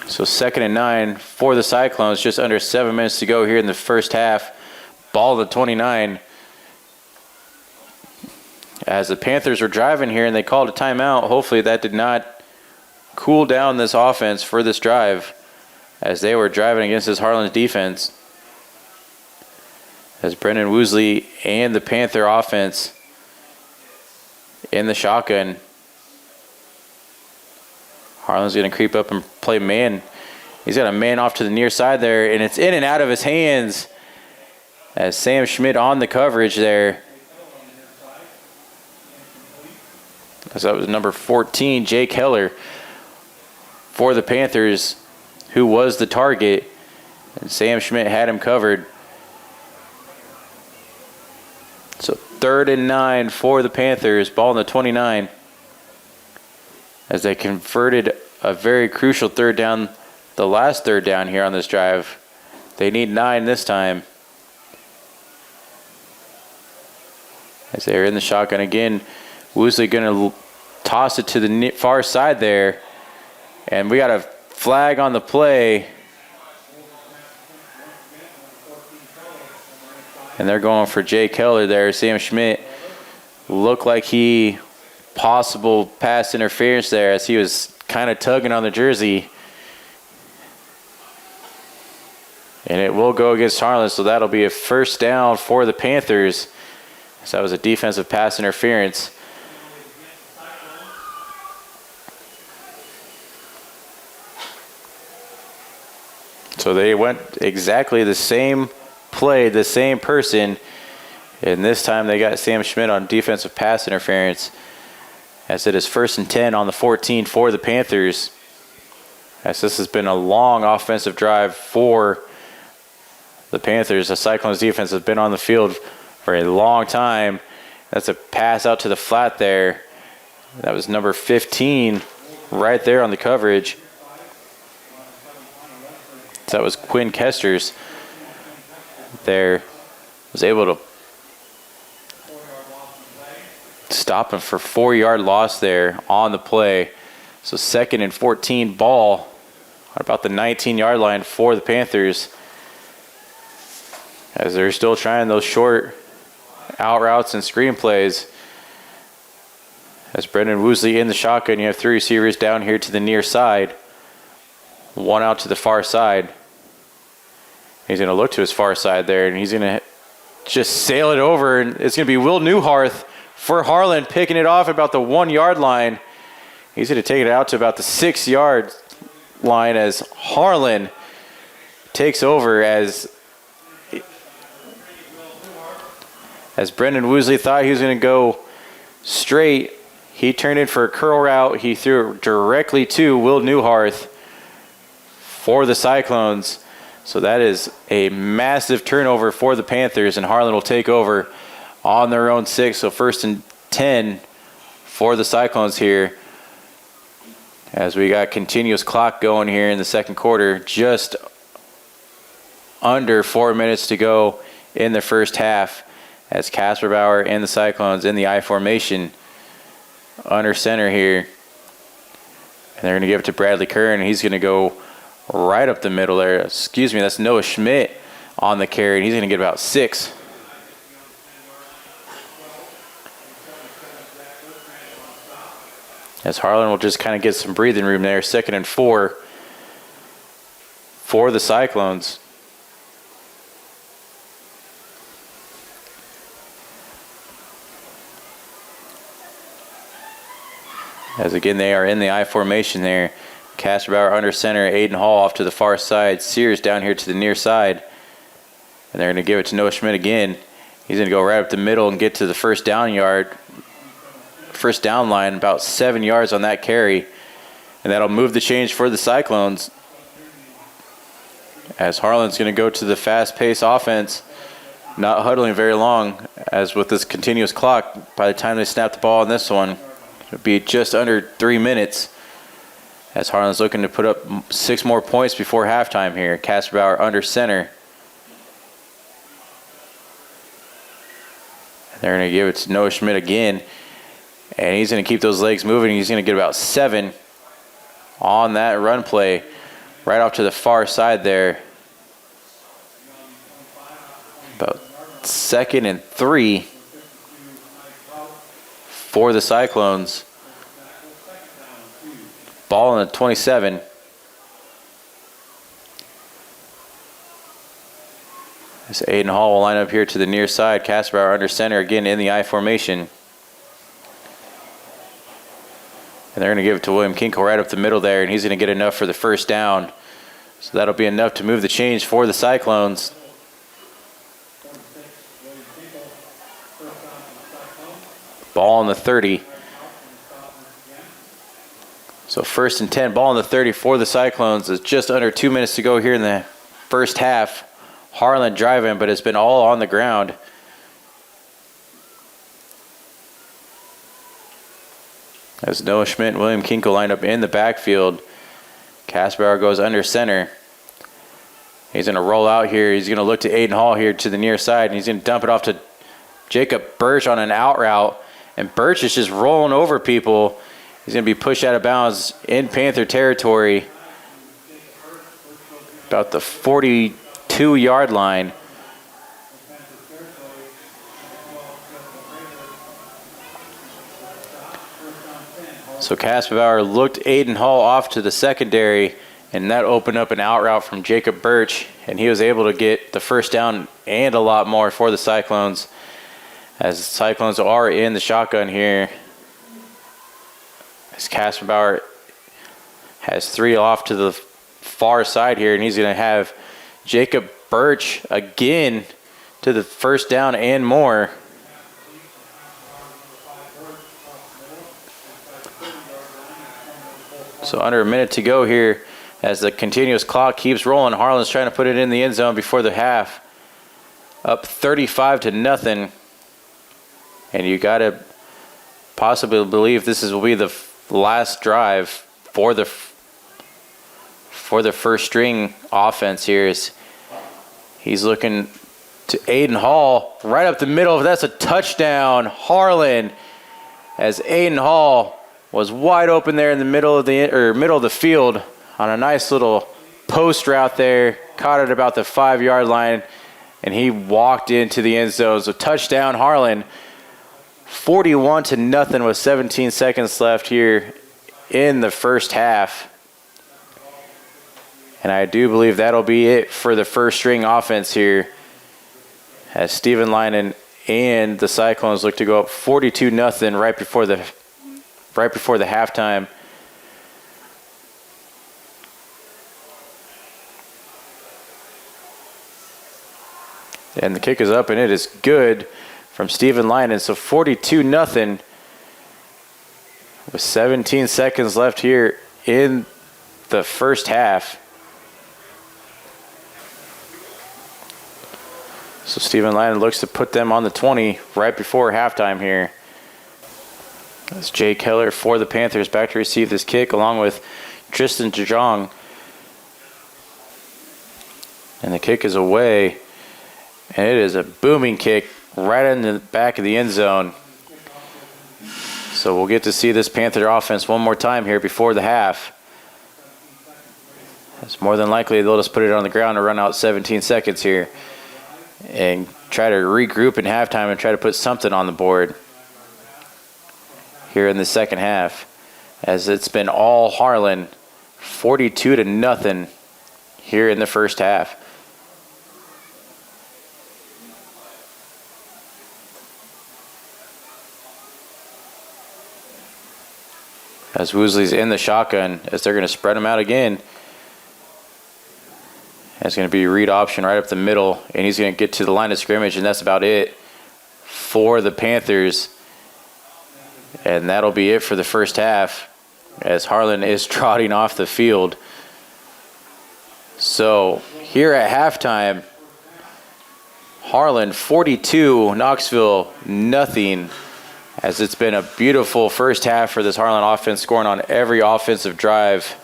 So 2nd and 9 for the Cyclones. Just under 7 minutes to go here in the first half. Ball at the 29. As the Panthers were driving here and they called a timeout, hopefully that did not cool down this offense for this drive, as they were driving against this Harlan's defense. As Brendan Woosley and the Panther offense in the shotgun. Harlan's going to creep up and play man. He's got a man off to the near side there, and it's in and out of his hands. as Sam Schmidt on the coverage there. As that was number 14, Jake Heller for the Panthers, who was the target, and Sam Schmidt had him covered. So 3rd and 9 for the Panthers, ball in the 29, as they converted a very crucial third down, the last third down here on this drive. They need 9 this time. As they're in the shotgun again, Woosley going to toss it to the far side there. And we got a flag on the play. And they're going for Jay Keller there. Sam Schmidt looked like he possible pass interference there as he was kind of tugging on the jersey. And it will go against Harlan, so that'll be a first down for the Panthers. So that was a defensive pass interference. So they went exactly the same play, the same person, and this time they got Sam Schmidt on defensive pass interference, as it is 1st and 10 on the 14 for the Panthers, as this has been a long offensive drive for the Panthers. The Cyclones defense has been on the field for a long time. That's a pass out to the flat there. That was number 15 right there on the coverage. So that was Quinn Kesters there. Was able to stop him for 4-yard loss there on the play. So 2nd and 14 ball at about the 19-yard line for the Panthers, as they're still trying those short out routes and screen plays. As Brendan Woosley in the shotgun, you have 3 receivers down here to the near side. 1 out to the far side. He's going to look to his far side there, and he's going to just sail it over, and it's going to be Will Newharth for Harlan, picking it off about the 1-yard line. He's going to take it out to about the 6-yard line as Harlan takes over, as Brendan Woosley thought he was going to go straight. He turned in for a curl route. He threw it directly to Will Newharth for the Cyclones. So that is a massive turnover for the Panthers, and Harlan will take over on their own 6. So 1st and 10 for the Cyclones here, as we got continuous clock going here in the second quarter. Just under 4 minutes to go in the first half, as Casper Bauer and the Cyclones in the I formation under center here. And they're going to give it to Bradley Kern, and he's going to go right up the middle there. Excuse me, that's Noah Schmidt on the carry, and he's going to get about 6. As Harlan will just kind of get some breathing room there. 2nd and 4 for the Cyclones. As again, they are in the I formation there. Casper Bauer under center, Aiden Hall off to the far side, Sears down here to the near side. And they're going to give it to Noah Schmidt again. He's going to go right up the middle and get to the first down line, about 7 yards on that carry. And that'll move the change for the Cyclones, as Harlan's going to go to the fast-paced offense, not huddling very long, as with this continuous clock, by the time they snap the ball on this one, it'll be just under 3 minutes, as Harlan's looking to put up 6 more points before halftime here. Casper Bauer under center. They're going to give it to Noah Schmidt again, and he's going to keep those legs moving. He's going to get about 7 on that run play, right off to the far side there. About 2nd and 3 for the Cyclones. Ball in the 27. As Aiden Hall will line up here to the near side. Casper Bauer under center again in the I formation. And they're going to give it to William Kinkle right up the middle there, and he's going to get enough for the first down. So that'll be enough to move the change for the Cyclones. Ball on the 30. So 1st and 10, ball on the 30 for the Cyclones. It's just under 2 minutes to go here in the first half. Harlan driving, but it's been all on the ground. As Noah Schmidt and William Kinkle line up in the backfield. Kasbauer goes under center. He's going to roll out here. He's going to look to Aiden Hall here to the near side, and he's going to dump it off to Jacob Birch on an out route. And Birch is just rolling over people. He's going to be pushed out of bounds in Panther territory. About the 42-yard line. So Kasbauer looked Aiden Hall off to the secondary, and that opened up an out route from Jacob Birch, and he was able to get the first down and a lot more for the Cyclones, as the Cyclones are in the shotgun here. As Kasbauer has 3 off to the far side here, and he's going to have Jacob Birch again to the first down and more. So under a minute to go here as the continuous clock keeps rolling. Harlan's trying to put it in the end zone before the half. Up 35-0. And you got to possibly believe this will be the last drive for the first string offense here. He's looking to Aiden Hall right up the middle. That's a touchdown. Harlan, as Aiden Hall was wide open there in the middle of the field on a nice little post route there. Caught it about the 5-yard line, and he walked into the end zone. So touchdown, Harlan. 41-0 with 17 seconds left here in the first half. And I do believe that'll be it for the first string offense here, as Stephen Linen and the Cyclones look to go up 42-0 right before the halftime. And the kick is up, and it is good from Stephen Linen. So 42-0 with 17 seconds left here in the first half. So Stephen Linen looks to put them on the 20 right before halftime here. That's Jay Keller for the Panthers back to receive this kick, along with Tristan Jajong. And the kick is away. And it is a booming kick right in the back of the end zone. So we'll get to see this Panther offense one more time here before the half. It's more than likely they'll just put it on the ground and run out 17 seconds here and try to regroup in halftime and try to put something on the board here in the second half, as it's been all Harlan, 42-0 here in the first half. As Woosley's in the shotgun, as they're going to spread him out again. It's going to be read option right up the middle, and he's going to get to the line of scrimmage, and that's about it for the Panthers. And that'll be it for the first half, as Harlan is trotting off the field. So here at halftime, Harlan 42, Knoxville nothing, as it's been a beautiful first half for this Harlan offense, scoring on every offensive drive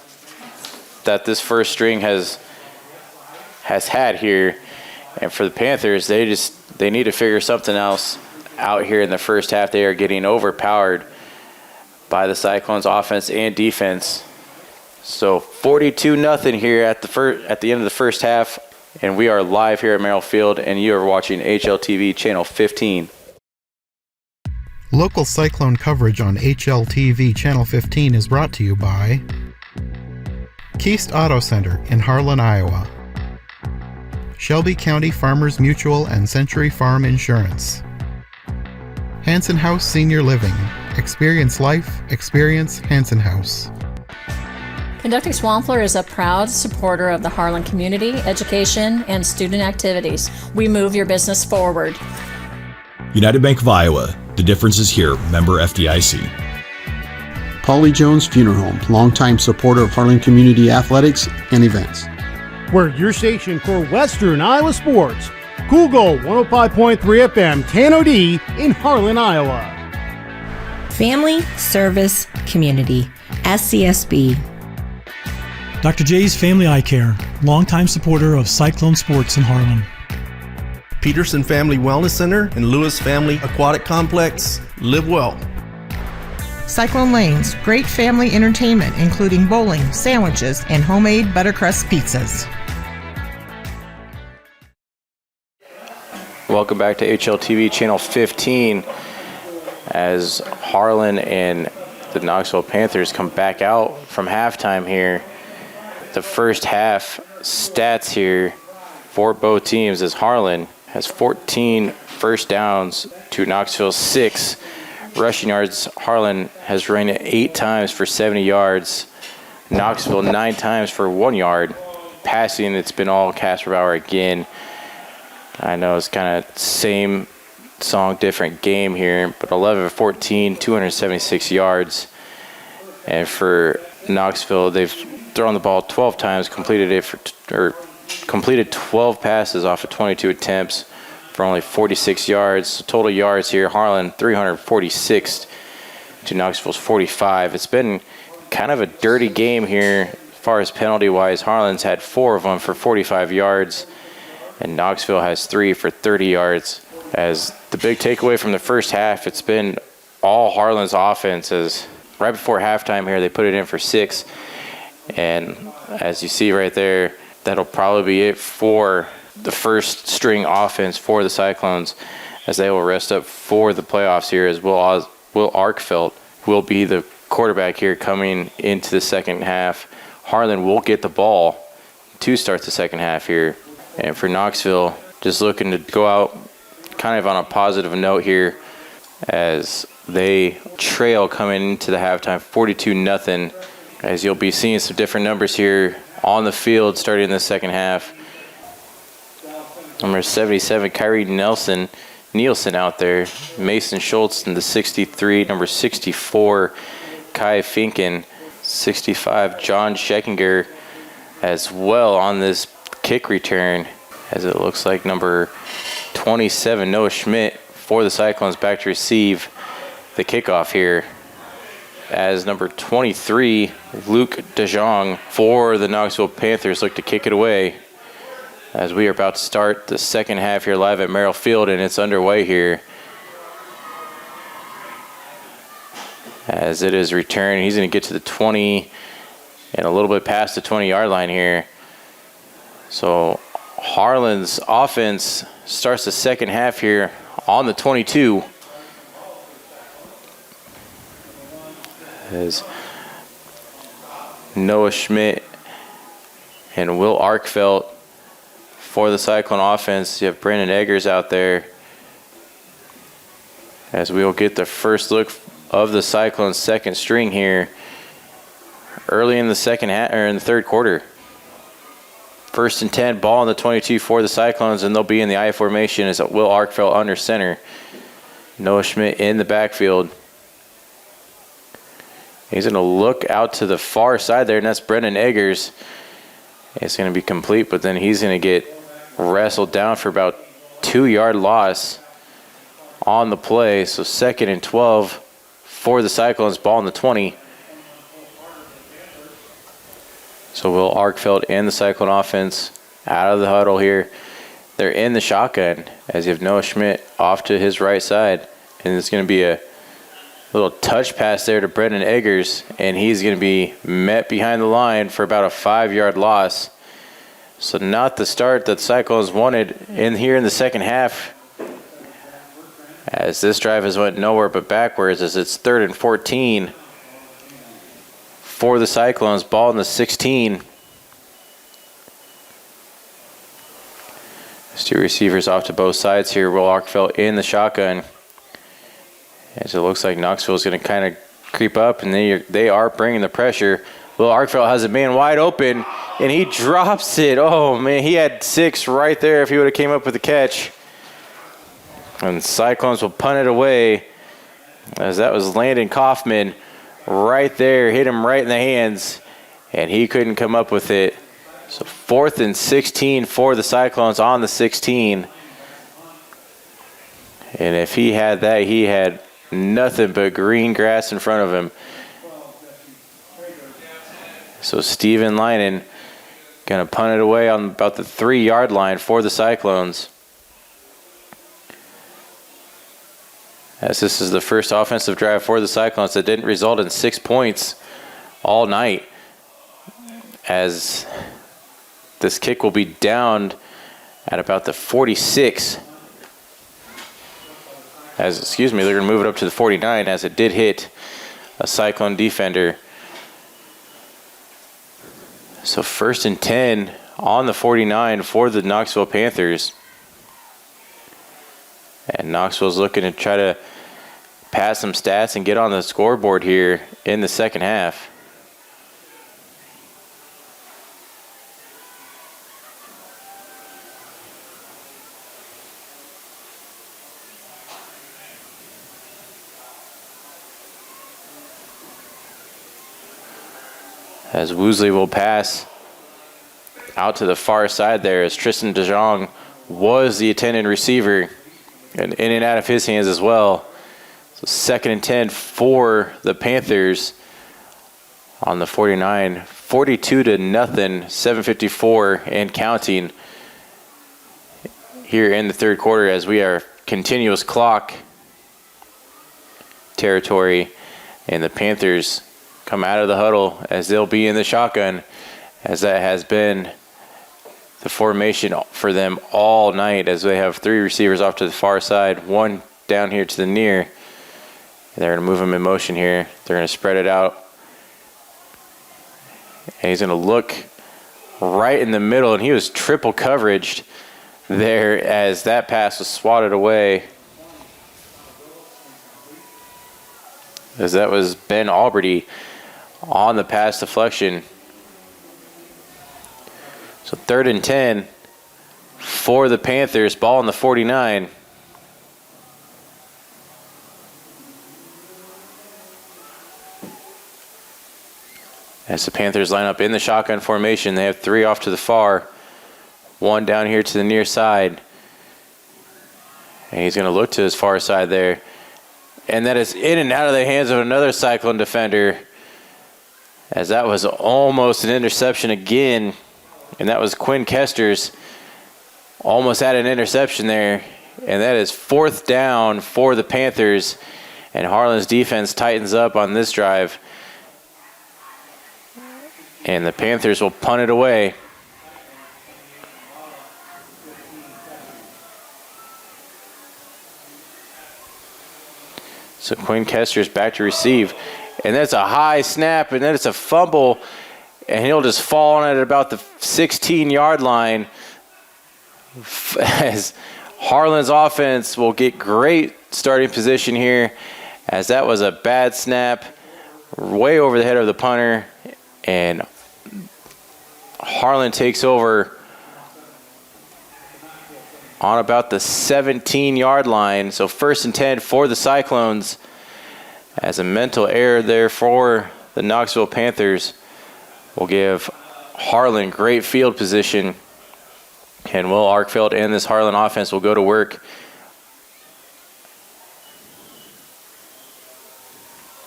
that this first string has had here. And for the Panthers, they need to figure something else out here in the first half. They are getting overpowered by the Cyclones offense and defense. So 42-0 here at the end of the first half, and we are live here at Merrill Field, and you are watching HLTV Channel 15. Local Cyclone coverage on HLTV Channel 15 is brought to you by Keist Auto Center in Harlan, Iowa, Shelby County Farmers Mutual and Century Farm Insurance, Hanson House Senior Living. Experience life, experience Hanson House. Conducting Swampler is a proud supporter of the Harlan community, education, and student activities. We move your business forward. United Bank of Iowa. The difference is here. Member FDIC. Paulie Jones Funeral Home, longtime supporter of Harlan Community Athletics and events. We're your station for Western Iowa sports. Google 105.3 FM Tano D in Harlan, Iowa. Family, Service, Community. SCSB. Dr. J's Family Eye Care, longtime supporter of Cyclone Sports in Harlan. Peterson Family Wellness Center and Lewis Family Aquatic Complex. Live well. Cyclone Lanes, great family entertainment including bowling, sandwiches, and homemade buttercrust pizzas. Welcome back to HLTV Channel 15 as Harlan and the Knoxville Panthers come back out from halftime here. The first half stats here for both teams as Harlan has 14 first downs to Knoxville's 6. Rushing yards, Harlan has run it 8 times for 70 yards. Knoxville 9 times for 1 yard. Passing, it's been all Casper Bauer again. I know it's kind of same song, different game here, but 11 of 14, 276 yards. And for Knoxville, they've thrown the ball 12 times, completed 12 passes off of 22 attempts for only 46 yards. So total yards here, Harlan 346 to Knoxville's 45. It's been kind of a dirty game here as far as penalty-wise. Harlan's had 4 of them for 45 yards, and Knoxville has 3 for 30 yards. As the big takeaway from the first half, it's been all Harlan's offense. As right before halftime here, they put it in for 6. And as you see right there, that'll probably be it for the first string offense for the Cyclones, as they will rest up for the playoffs here, as Will Arkfeld will be the quarterback here coming into the second half. Harlan will get the ball to start the second half here. And for Knoxville, just looking to go out kind of on a positive note here as they trail coming into the halftime 42-0, as you'll be seeing some different numbers here on the field starting in the second half. Number 77, Kyrie Nielsen out there. Mason Schultz in the 63. Number 64, Kai Finken. 65, John Scheckinger as well on this kick return, as it looks like number 27, Noah Schmidt for the Cyclones back to receive the kickoff here. As number 23, Luke DeJong for the Knoxville Panthers look to kick it away. As we are about to start the second half here live at Merrill Field, and it's underway here. As it is returned, he's going to get to the 20 and a little bit past the 20-yard line here. So Harlan's offense starts the second half here on the 22. As Noah Schmidt and Will Arkfeld for the Cyclone offense. You have Brandon Eggers out there, as we will get the first look of the Cyclone's second string here early in the second half, or in the third quarter. 1st and 10, ball on the 22 for the Cyclones, and they'll be in the I formation as Will Arkfeld under center. Noah Schmidt in the backfield. He's going to look out to the far side there, and that's Brendan Eggers. It's going to be complete, but then he's going to get wrestled down for about 2-yard loss on the play. So 2nd and 12 for the Cyclones, ball on the 20. So Will Arkfeld and the Cyclone offense out of the huddle here. They're in the shotgun as you have Noah Schmidt off to his right side. And it's going to be a little touch pass there to Brendan Eggers, and he's going to be met behind the line for about a 5-yard loss. So not the start that the Cyclones wanted in here in the second half, as this drive has went nowhere but backwards, as it's 3rd and 14 for the Cyclones, ball in the 16. There's 2 receivers off to both sides here. Will Arkfeld in the shotgun, as it looks like Knoxville is going to kind of creep up, and they are bringing the pressure. Will Arkfeld has a man wide open, and he drops it. Oh, man, he had 6 right there if he would have came up with the catch. And Cyclones will punt it away, as that was Landon Kaufman right there, hit him right in the hands, and he couldn't come up with it. So 4th and 16 for the Cyclones on the 16. And if he had that, he had nothing but green grass in front of him. So Steven Linen going to punt it away on about the 3-yard line for the Cyclones. As this is the first offensive drive for the Cyclones that didn't result in 6 points all night. As this kick will be downed at about the 46. They're going to move it up to the 49 as it did hit a Cyclone defender. So 1st and 10 on the 49 for the Knoxville Panthers. And Knoxville's looking to try to pass some stats and get on the scoreboard here in the second half. As Woosley will pass out to the far side there, as Tristan DeJong was the intended receiver, and in and out of his hands as well. So 2nd and 10 for the Panthers on the 49. 42-0, 7:54 and counting here in the third quarter, as we are continuous clock territory, and the Panthers come out of the huddle as they'll be in the shotgun, as that has been the formation for them all night, as they have 3 receivers off to the far side, 1 down here to the near. They're going to move him in motion here. They're going to spread it out. And he's going to look right in the middle, and he was triple coveraged there as that pass was swatted away. As that was Ben Alberty on the pass deflection. So 3rd and 10 for the Panthers, ball on the 49. As the Panthers line up in the shotgun formation, they have 3 off to the far, 1 down here to the near side. And he's going to look to his far side there. And that is in and out of the hands of another Cyclone defender, as that was almost an interception again. And that was Quinn Kester's. Almost had an interception there. And that is 4th down for the Panthers. And Harlan's defense tightens up on this drive. And the Panthers will punt it away. So Quinn Kester's back to receive. And that's a high snap, and then it's a fumble. And he'll just fall on it at about the 16-yard line, as Harlan's offense will get great starting position here, as that was a bad snap way over the head of the punter. And Harlan takes over on about the 17-yard line. So 1st and 10 for the Cyclones, as a mental error there for the Knoxville Panthers will give Harlan great field position. And Will Arkfeld and this Harlan offense will go to work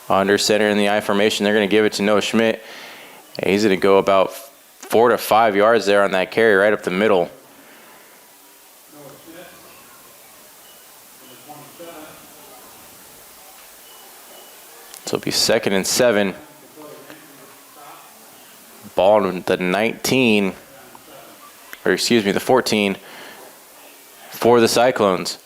under center in the I formation. They're going to give it to Noah Schmidt. And he's going to go about 4 to 5 yards there on that carry right up the middle. So it'll be 2nd and 7. Ball on the 19, or excuse me, the 14 for the Cyclones.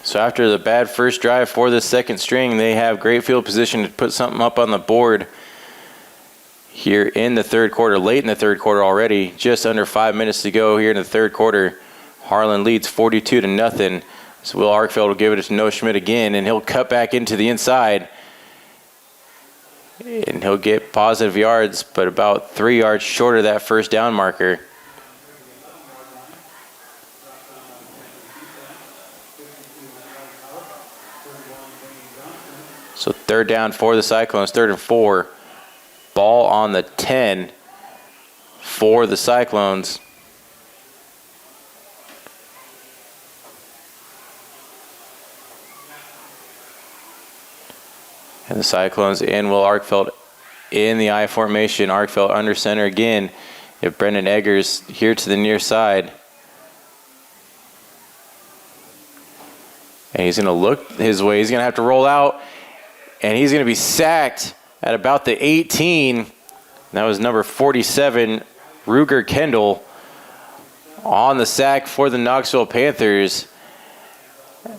So after the bad first drive for the second string, they have great field position to put something up on the board here in the third quarter, late in the third quarter already, just under 5 minutes to go here in the third quarter. Harlan leads 42-0. So Will Arkfeld will give it to Noah Schmidt again, and he'll cut back into the inside. And he'll get positive yards, but about 3 yards short of that first down marker. So third down for the Cyclones, 3rd and 4. Ball on the 10 for the Cyclones. And the Cyclones in Will Arkfeld in the I formation. Arkfeld under center again. You have Brendan Eggers here to the near side. And he's going to look his way. He's going to have to roll out. And he's going to be sacked at about the 18. That was number 47, Ruger Kendall, on the sack for the Knoxville Panthers.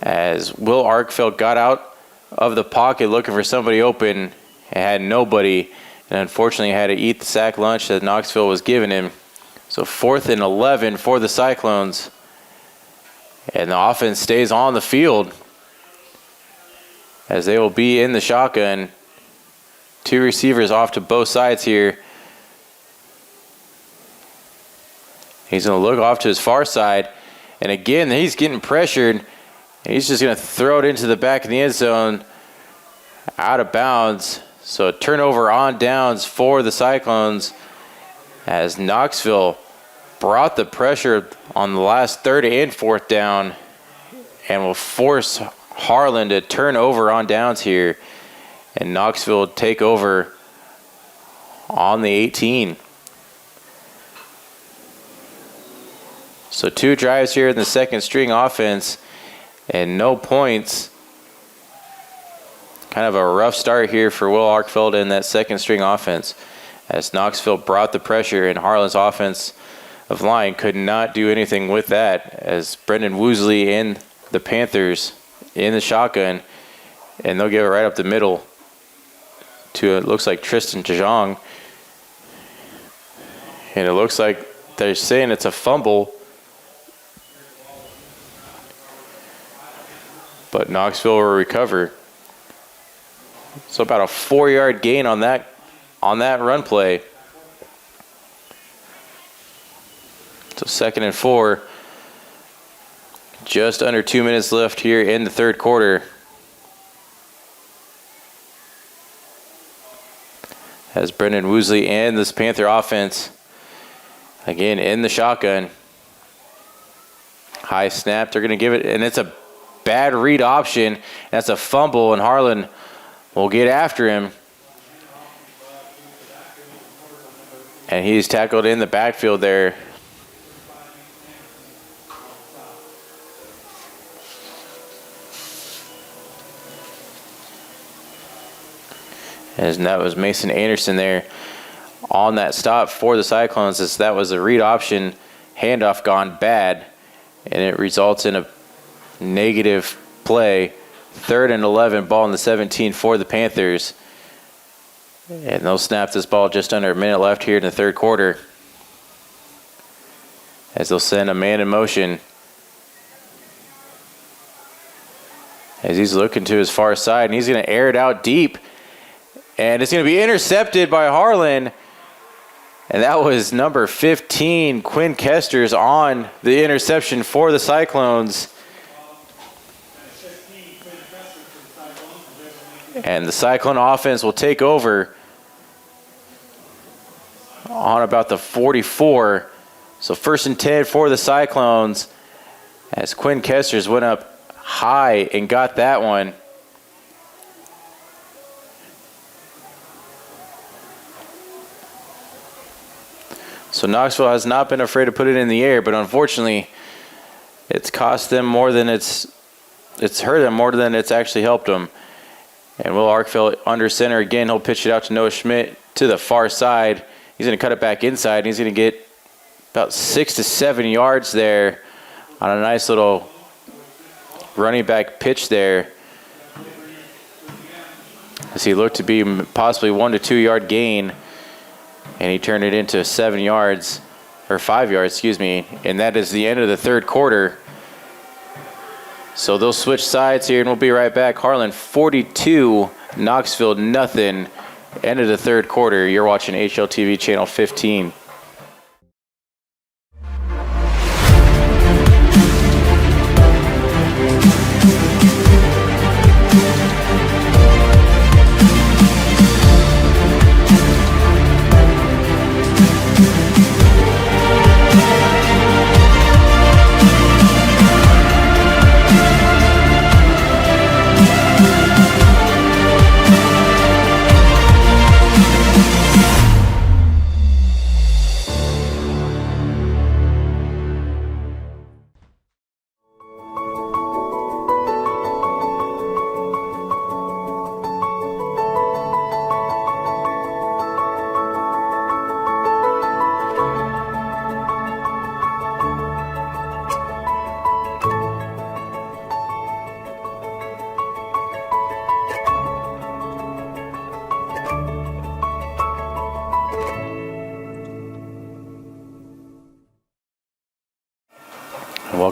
As Will Arkfeld got out of the pocket looking for somebody open and had nobody. And unfortunately had to eat the sack lunch that Knoxville was giving him. So 4th and 11 for the Cyclones. And the offense stays on the field as they will be in the shotgun. 2 receivers off to both sides here. He's going to look off to his far side. And again, he's getting pressured. And he's just going to throw it into the back of the end zone. Out of bounds. So a turnover on downs for the Cyclones as Knoxville brought the pressure on the last 3rd and 4th down and will force Harlan to turn over on downs here. And Knoxville take over on the 18. So 2 drives here in the second string offense and no points. Kind of a rough start here for Will Arkfeld in that second string offense as Knoxville brought the pressure and Harlan's offense of line could not do anything with that as Brendan Woosley and the Panthers in the shotgun, and they'll give it right up the middle to, it looks like, Tristan Tajong. And it looks like they're saying it's a fumble, but Knoxville will recover. So about a 4-yard gain on that run play. So 2nd and 4. Just under 2 minutes left here in the 3rd quarter. As Brendan Woosley and this Panther offense again in the shotgun. High snap, they're going to give it, and it's a bad read option. That's a fumble, and Harlan will get after him. And he's tackled in the backfield there. And that was Mason Anderson there on that stop for the Cyclones, as that was a read option handoff gone bad, and it results in a negative play. 3rd and 11, ball in the 17 for the Panthers. And they'll snap this ball just under a minute left here in the 3rd quarter, as they'll send a man in motion. As he's looking to his far side, and he's going to air it out deep. And it's going to be intercepted by Harlan. And that was number 15, Quinn Kesters, on the interception for the Cyclones. And the Cyclone offense will take over on about the 44. So 1st and 10 for the Cyclones, as Quinn Kesters went up high and got that one. So Knoxville has not been afraid to put it in the air, but unfortunately it's cost them more than it's hurt them more than it's actually helped them. And Will Arkfeld under center again. He'll pitch it out to Noah Schmidt to the far side. He's going to cut it back inside, and he's going to get about 6 to 7 yards there on a nice little running back pitch there, as he looked to be possibly 1 to 2 yard gain, and he turned it into 7 yards, or 5 yards, excuse me, and that is the end of the 3rd quarter. So they'll switch sides here, and we'll be right back. Harlan 42, Knoxville nothing. End of the 3rd quarter. You're watching HLTV Channel 15.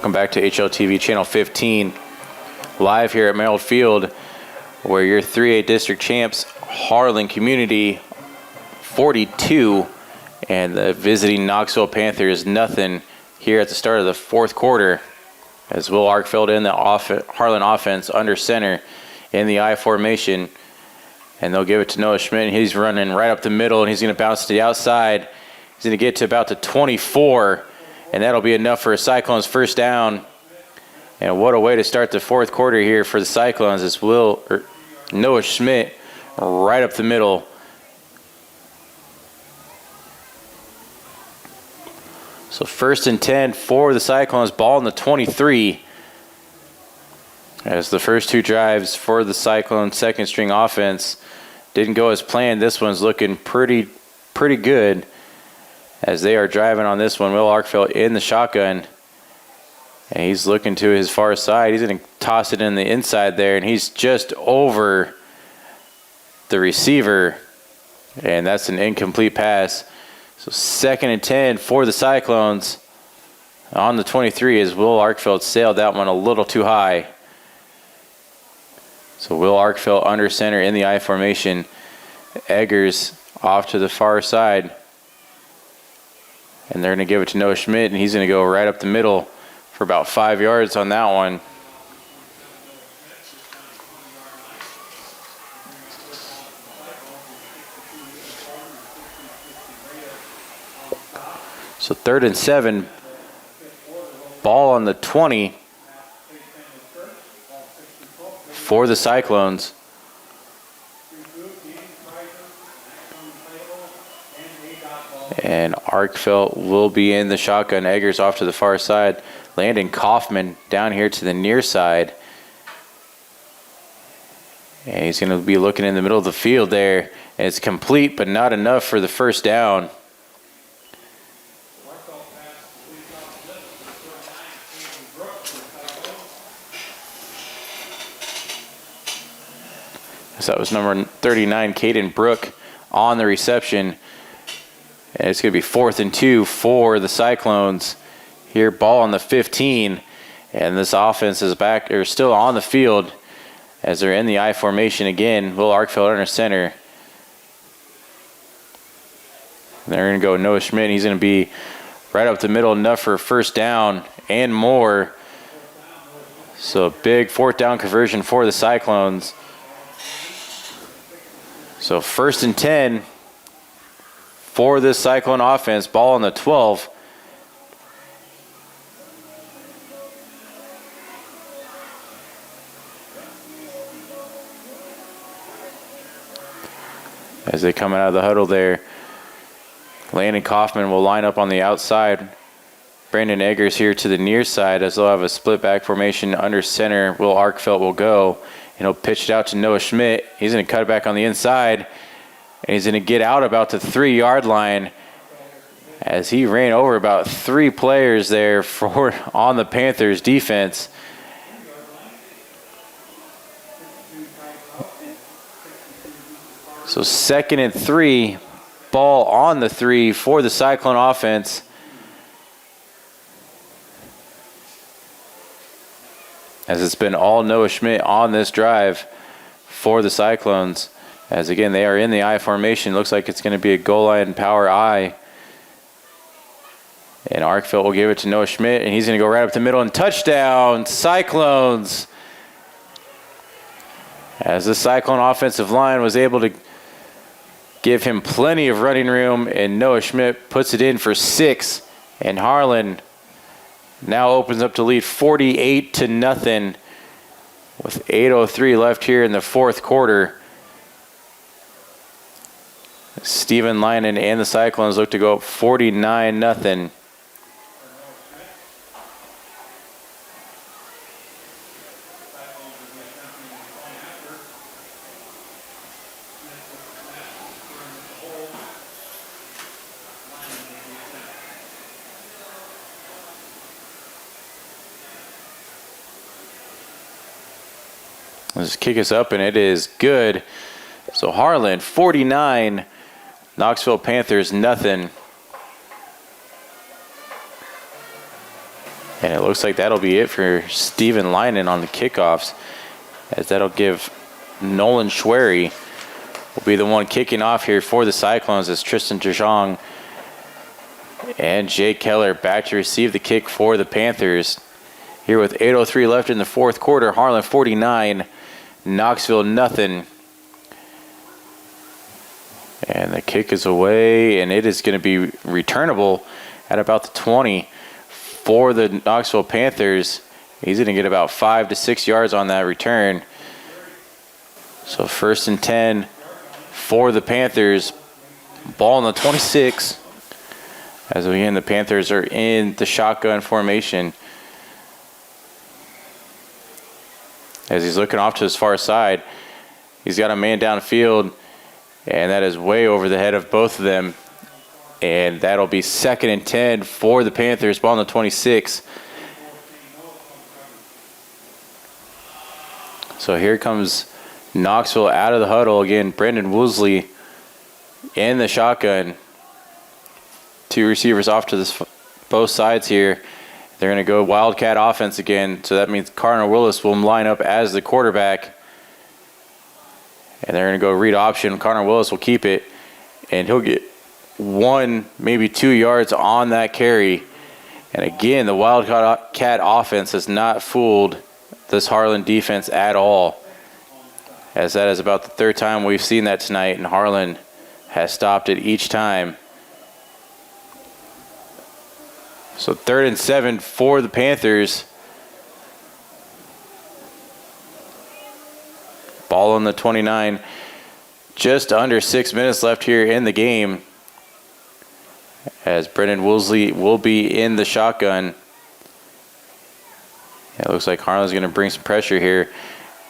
Welcome back to HLTV Channel 15, live here at Merrill Field, where your 3A district champs, Harlan Community, 42, and the visiting Knoxville Panthers, nothing here at the start of the fourth quarter, as Will Arkfeld in the Harlan offense under center in the I formation, and they'll give it to Noah Schmidt. He's running right up the middle, and he's going to bounce to the outside. He's going to get to about the 24, and that'll be enough for a Cyclones first down. And what a way to start the fourth quarter here for the Cyclones. It's Noah Schmidt right up the middle. So 1st and 10 for the Cyclones, ball in the 23. As the first two drives for the Cyclones second string offense didn't go as planned. This one's looking pretty good as they are driving on this one. Will Arkfeld in the shotgun, and he's looking to his far side. He's going to toss it in the inside there, and he's just over the receiver, and that's an incomplete pass. So 2nd and 10 for the Cyclones on the 23 as Will Arkfeld sailed that one a little too high. So Will Arkfeld under center in the I formation. Eggers off to the far side. And they're going to give it to Noah Schmidt, and he's going to go right up the middle for about 5 yards on that one. So 3rd and 7, ball on the 20 for the Cyclones. And Arkfeld will be in the shotgun. Eggers off to the far side. Landon Kaufman down here to the near side. And he's going to be looking in the middle of the field there. And it's complete, but not enough for the first down. So that was number 39, Caden Brook, on the reception. And it's going to be 4th and 2 for the Cyclones. Here, ball on the 15. And this offense is back, or still on the field as they're in the I formation again. Will Arkfeld under center. And they're going to go Noah Schmidt. He's going to be right up the middle, enough for a first down and more. So a big 4th down conversion for the Cyclones. So 1st and 10 for this Cyclone offense. Ball on the 12. As they come out of the huddle there, Landon Kaufman will line up on the outside. Brandon Eggers here to the near side as they'll have a split back formation under center. Will Arkfeld will go. And he'll pitch it out to Noah Schmidt. He's going to cut it back on the inside. And he's going to get out about the 3-yard line as he ran over about 3 players there on the Panthers defense. So 2nd and 3, ball on the 3 for the Cyclone offense. As it's been all Noah Schmidt on this drive for the Cyclones. As again, they are in the I formation. Looks like it's going to be a goal line power I. And Arkfeld will give it to Noah Schmidt, and he's going to go right up the middle and touchdown, Cyclones. As the Cyclone offensive line was able to give him plenty of running room, and Noah Schmidt puts it in for 6. And Harlan now opens up to lead 48-0 with 8:03 left here in the fourth quarter. Stephen Lynon and the Cyclones look to go up 49-0. Let's kick us up, and it is good. So Harlan, 49, Knoxville Panthers, 0. And it looks like that'll be it for Steven Leinen on the kickoffs, as that'll give Nolan Schwery will be the one kicking off here for the Cyclones, as Tristan DeJong and Jay Keller back to receive the kick for the Panthers. Here with 8:03 left in the fourth quarter, Harlan 49, Knoxville nothing. And the kick is away, and it is going to be returnable at about the 20 for the Knoxville Panthers. He's going to get about 5 to 6 yards on that return. So 1st and 10 for the Panthers. Ball on the 26. As again, the Panthers are in the shotgun formation. As he's looking off to his far side, he's got a man downfield, and that is way over the head of both of them. And that'll be 2nd and 10 for the Panthers. Ball on the 26. So here comes Knoxville out of the huddle. Again, Brendan Woosley in the shotgun. 2 receivers off to both sides here. They're going to go Wildcat offense again. So that means Connor Willis will line up as the quarterback. And they're going to go read option. Connor Willis will keep it. And he'll get 1, maybe 2 yards on that carry. And again, the Wildcat offense has not fooled this Harlan defense at all, as that is about the 3rd time we've seen that tonight, and Harlan has stopped it each time. So 3rd and 7 for the Panthers. Ball on the 29. Just under 6 minutes left here in the game, as Brendan Woolsey will be in the shotgun. It looks like Harlan's going to bring some pressure here,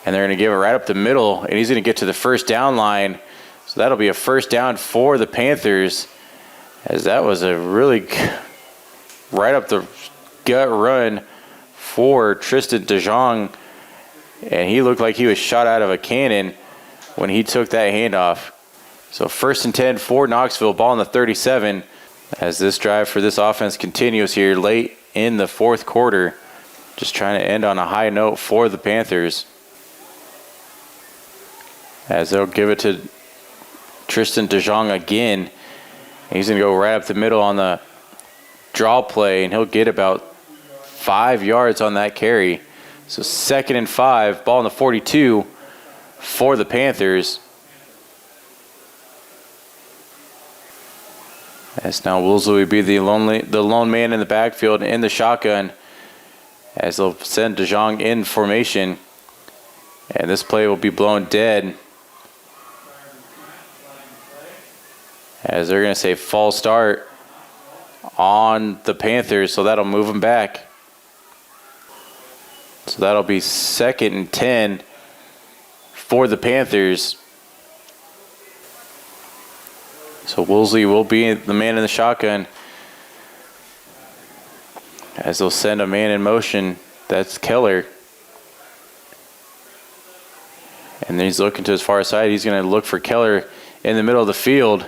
and they're going to give it right up the middle, and he's going to get to the 1st down line. So that'll be a 1st down for the Panthers, as that was a really right up the gut run for Tristan DeJong, and he looked like he was shot out of a cannon when he took that handoff. So 1st and 10 for Knoxville, ball on the 37, as this drive for this offense continues here late in the fourth quarter. Just trying to end on a high note for the Panthers, as they'll give it to Tristan DeJong again. He's going to go right up the middle on the draw play, and he'll get about 5 yards on that carry. So 2nd and 5, ball on the 42 for the Panthers. As now Woolsey will be the lone man in the backfield in the shotgun, as they'll send DeJong in formation. And this play will be blown dead, as they're going to say false start on the Panthers, so that'll move them back. So that'll be 2nd and 10 for the Panthers. So Woolsey will be the man in the shotgun, as they'll send a man in motion. That's Keller. And then he's looking to his far side. He's going to look for Keller in the middle of the field.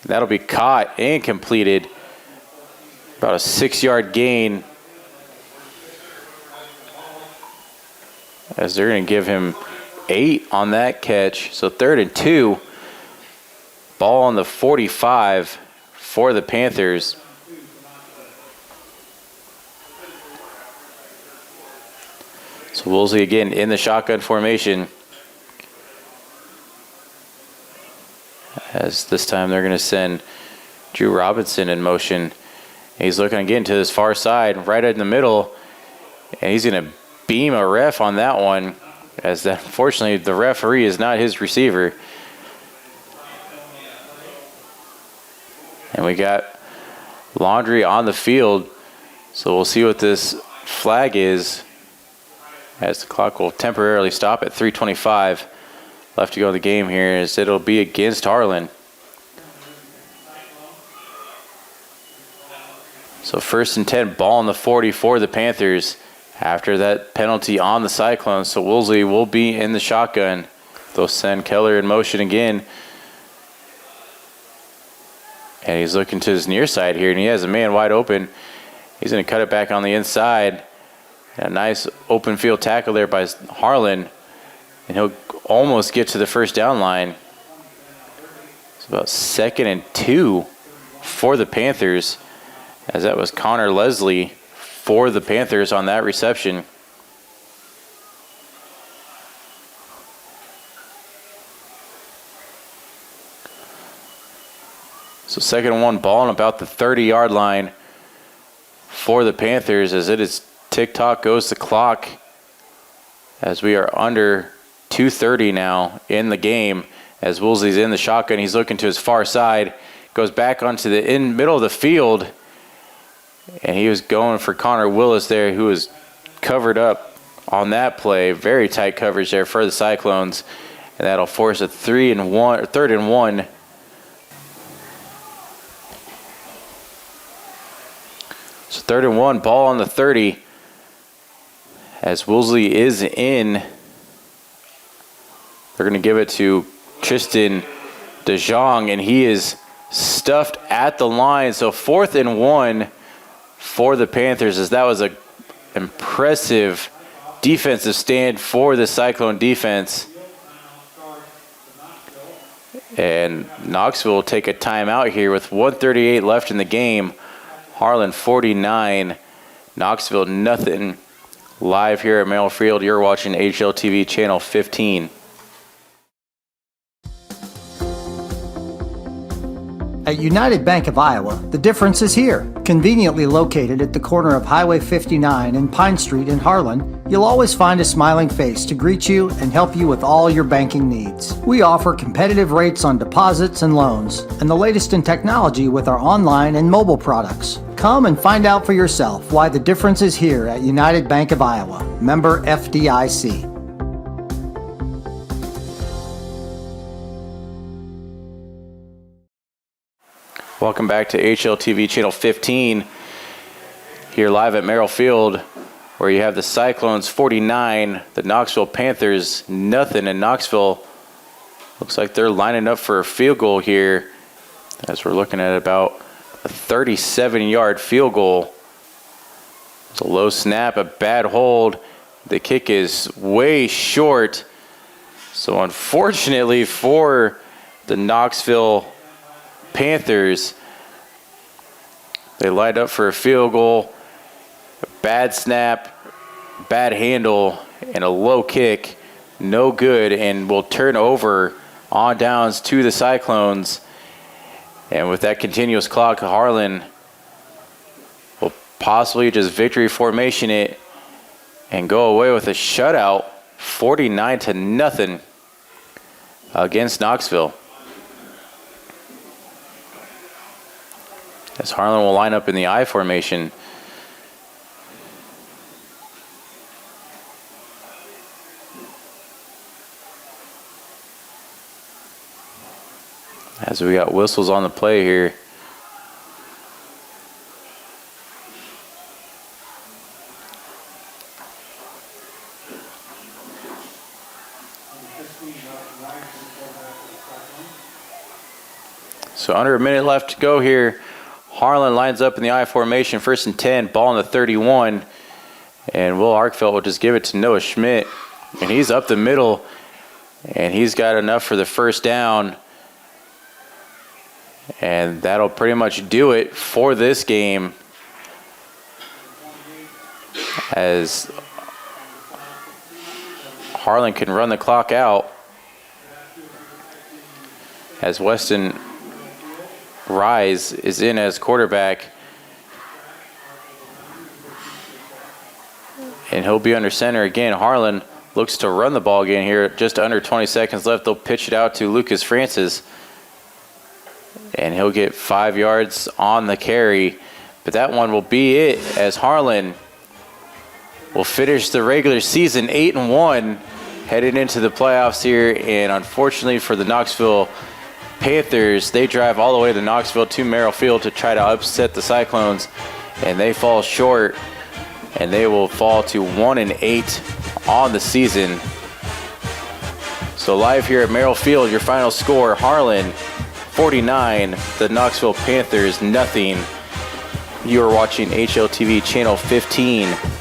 That'll be caught and completed. About a 6-yard gain, as they're going to give him 8 on that catch. So 3rd and 2. Ball on the 45 for the Panthers. So Woolsey again in the shotgun formation, as this time they're going to send Drew Robinson in motion. He's looking again to his far side, right in the middle, and he's going to beam a ref on that one, as unfortunately the referee is not his receiver. And we got Laundry on the field, so we'll see what this flag is, as the clock will temporarily stop at 3:25 left to go in the game here, as it'll be against Harlan. So 1st and 10, ball on the 40 for the Panthers after that penalty on the Cyclone. So Woolsey will be in the shotgun. They'll send Keller in motion again. And he's looking to his near side here, and he has a man wide open. He's going to cut it back on the inside. A nice open field tackle there by Harlan. And he'll almost get to the first down line. It's about 2nd and 2 for the Panthers, as that was Connor Leslie for the Panthers on that reception. So 2nd and 1, ball on about the 30-yard line for the Panthers, as it is tick-tock goes the clock, as we are under 2:30 now in the game, as Woolsey's in the shotgun. He's looking to his far side, goes back onto the middle of the field, and he was going for Connor Willis there, who was covered up on that play. Very tight coverage there for the Cyclones, and that'll force a 3rd and 1. So 3rd and 1, ball on the 30, as Woolsey is in. They're going to give it to Tristan DeJong, and he is stuffed at the line. So 4th and 1 for the Panthers, as that was an impressive defensive stand for the Cyclone defense. And Knoxville will take a timeout here with 1:38 left in the game. Harlan 49, Knoxville nothing. Live here at Merrill Field, you're watching HLTV Channel 15. At United Bank of Iowa, the difference is here. Conveniently located at the corner of Highway 59 and Pine Street in Harlan, you'll always find a smiling face to greet you and help you with all your banking needs. We offer competitive rates on deposits and loans, and the latest in technology with our online and mobile products. Come and find out for yourself why the difference is here at United Bank of Iowa. Member FDIC. Welcome back to HLTV Channel 15, here live at Merrill Field, where you have the Cyclones 49, the Knoxville Panthers nothing, and Knoxville looks like they're lining up for a field goal here, as we're looking at about a 37-yard field goal. It's a low snap, a bad hold. The kick is way short. So unfortunately for the Knoxville Panthers, they lined up for a field goal. A bad snap, bad handle, and a low kick. No good, and will turn over on downs to the Cyclones. And with that continuous clock, Harlan will possibly just victory formation it and go away with a shutout, 49-0 against Knoxville. As Harlan will line up in the I formation. As we got whistles on the play here. So under a minute left to go here. Harlan lines up in the I formation, 1st and 10, ball on the 31. And Will Arkfeld will just give it to Noah Schmidt. And he's up the middle, and he's got enough for the first down. And that'll pretty much do it for this game, as Harlan can run the clock out, as Weston Rise is in as quarterback, and he'll be under center again. Harlan looks to run the ball again here. Just under 20 seconds left. They'll pitch it out to Lucas Francis, and he'll get 5 yards on the carry. But that one will be it, as Harlan will finish the regular season 8-1, headed into the playoffs here. And unfortunately for the Knoxville Panthers, they drive all the way to Knoxville to Merrill Field to try to upset the Cyclones, and they fall short, and they will fall to 1-8 on the season. So live here at Merrill Field, your final score: Harlan 49, the Knoxville Panthers nothing. You are watching HLTV Channel 15.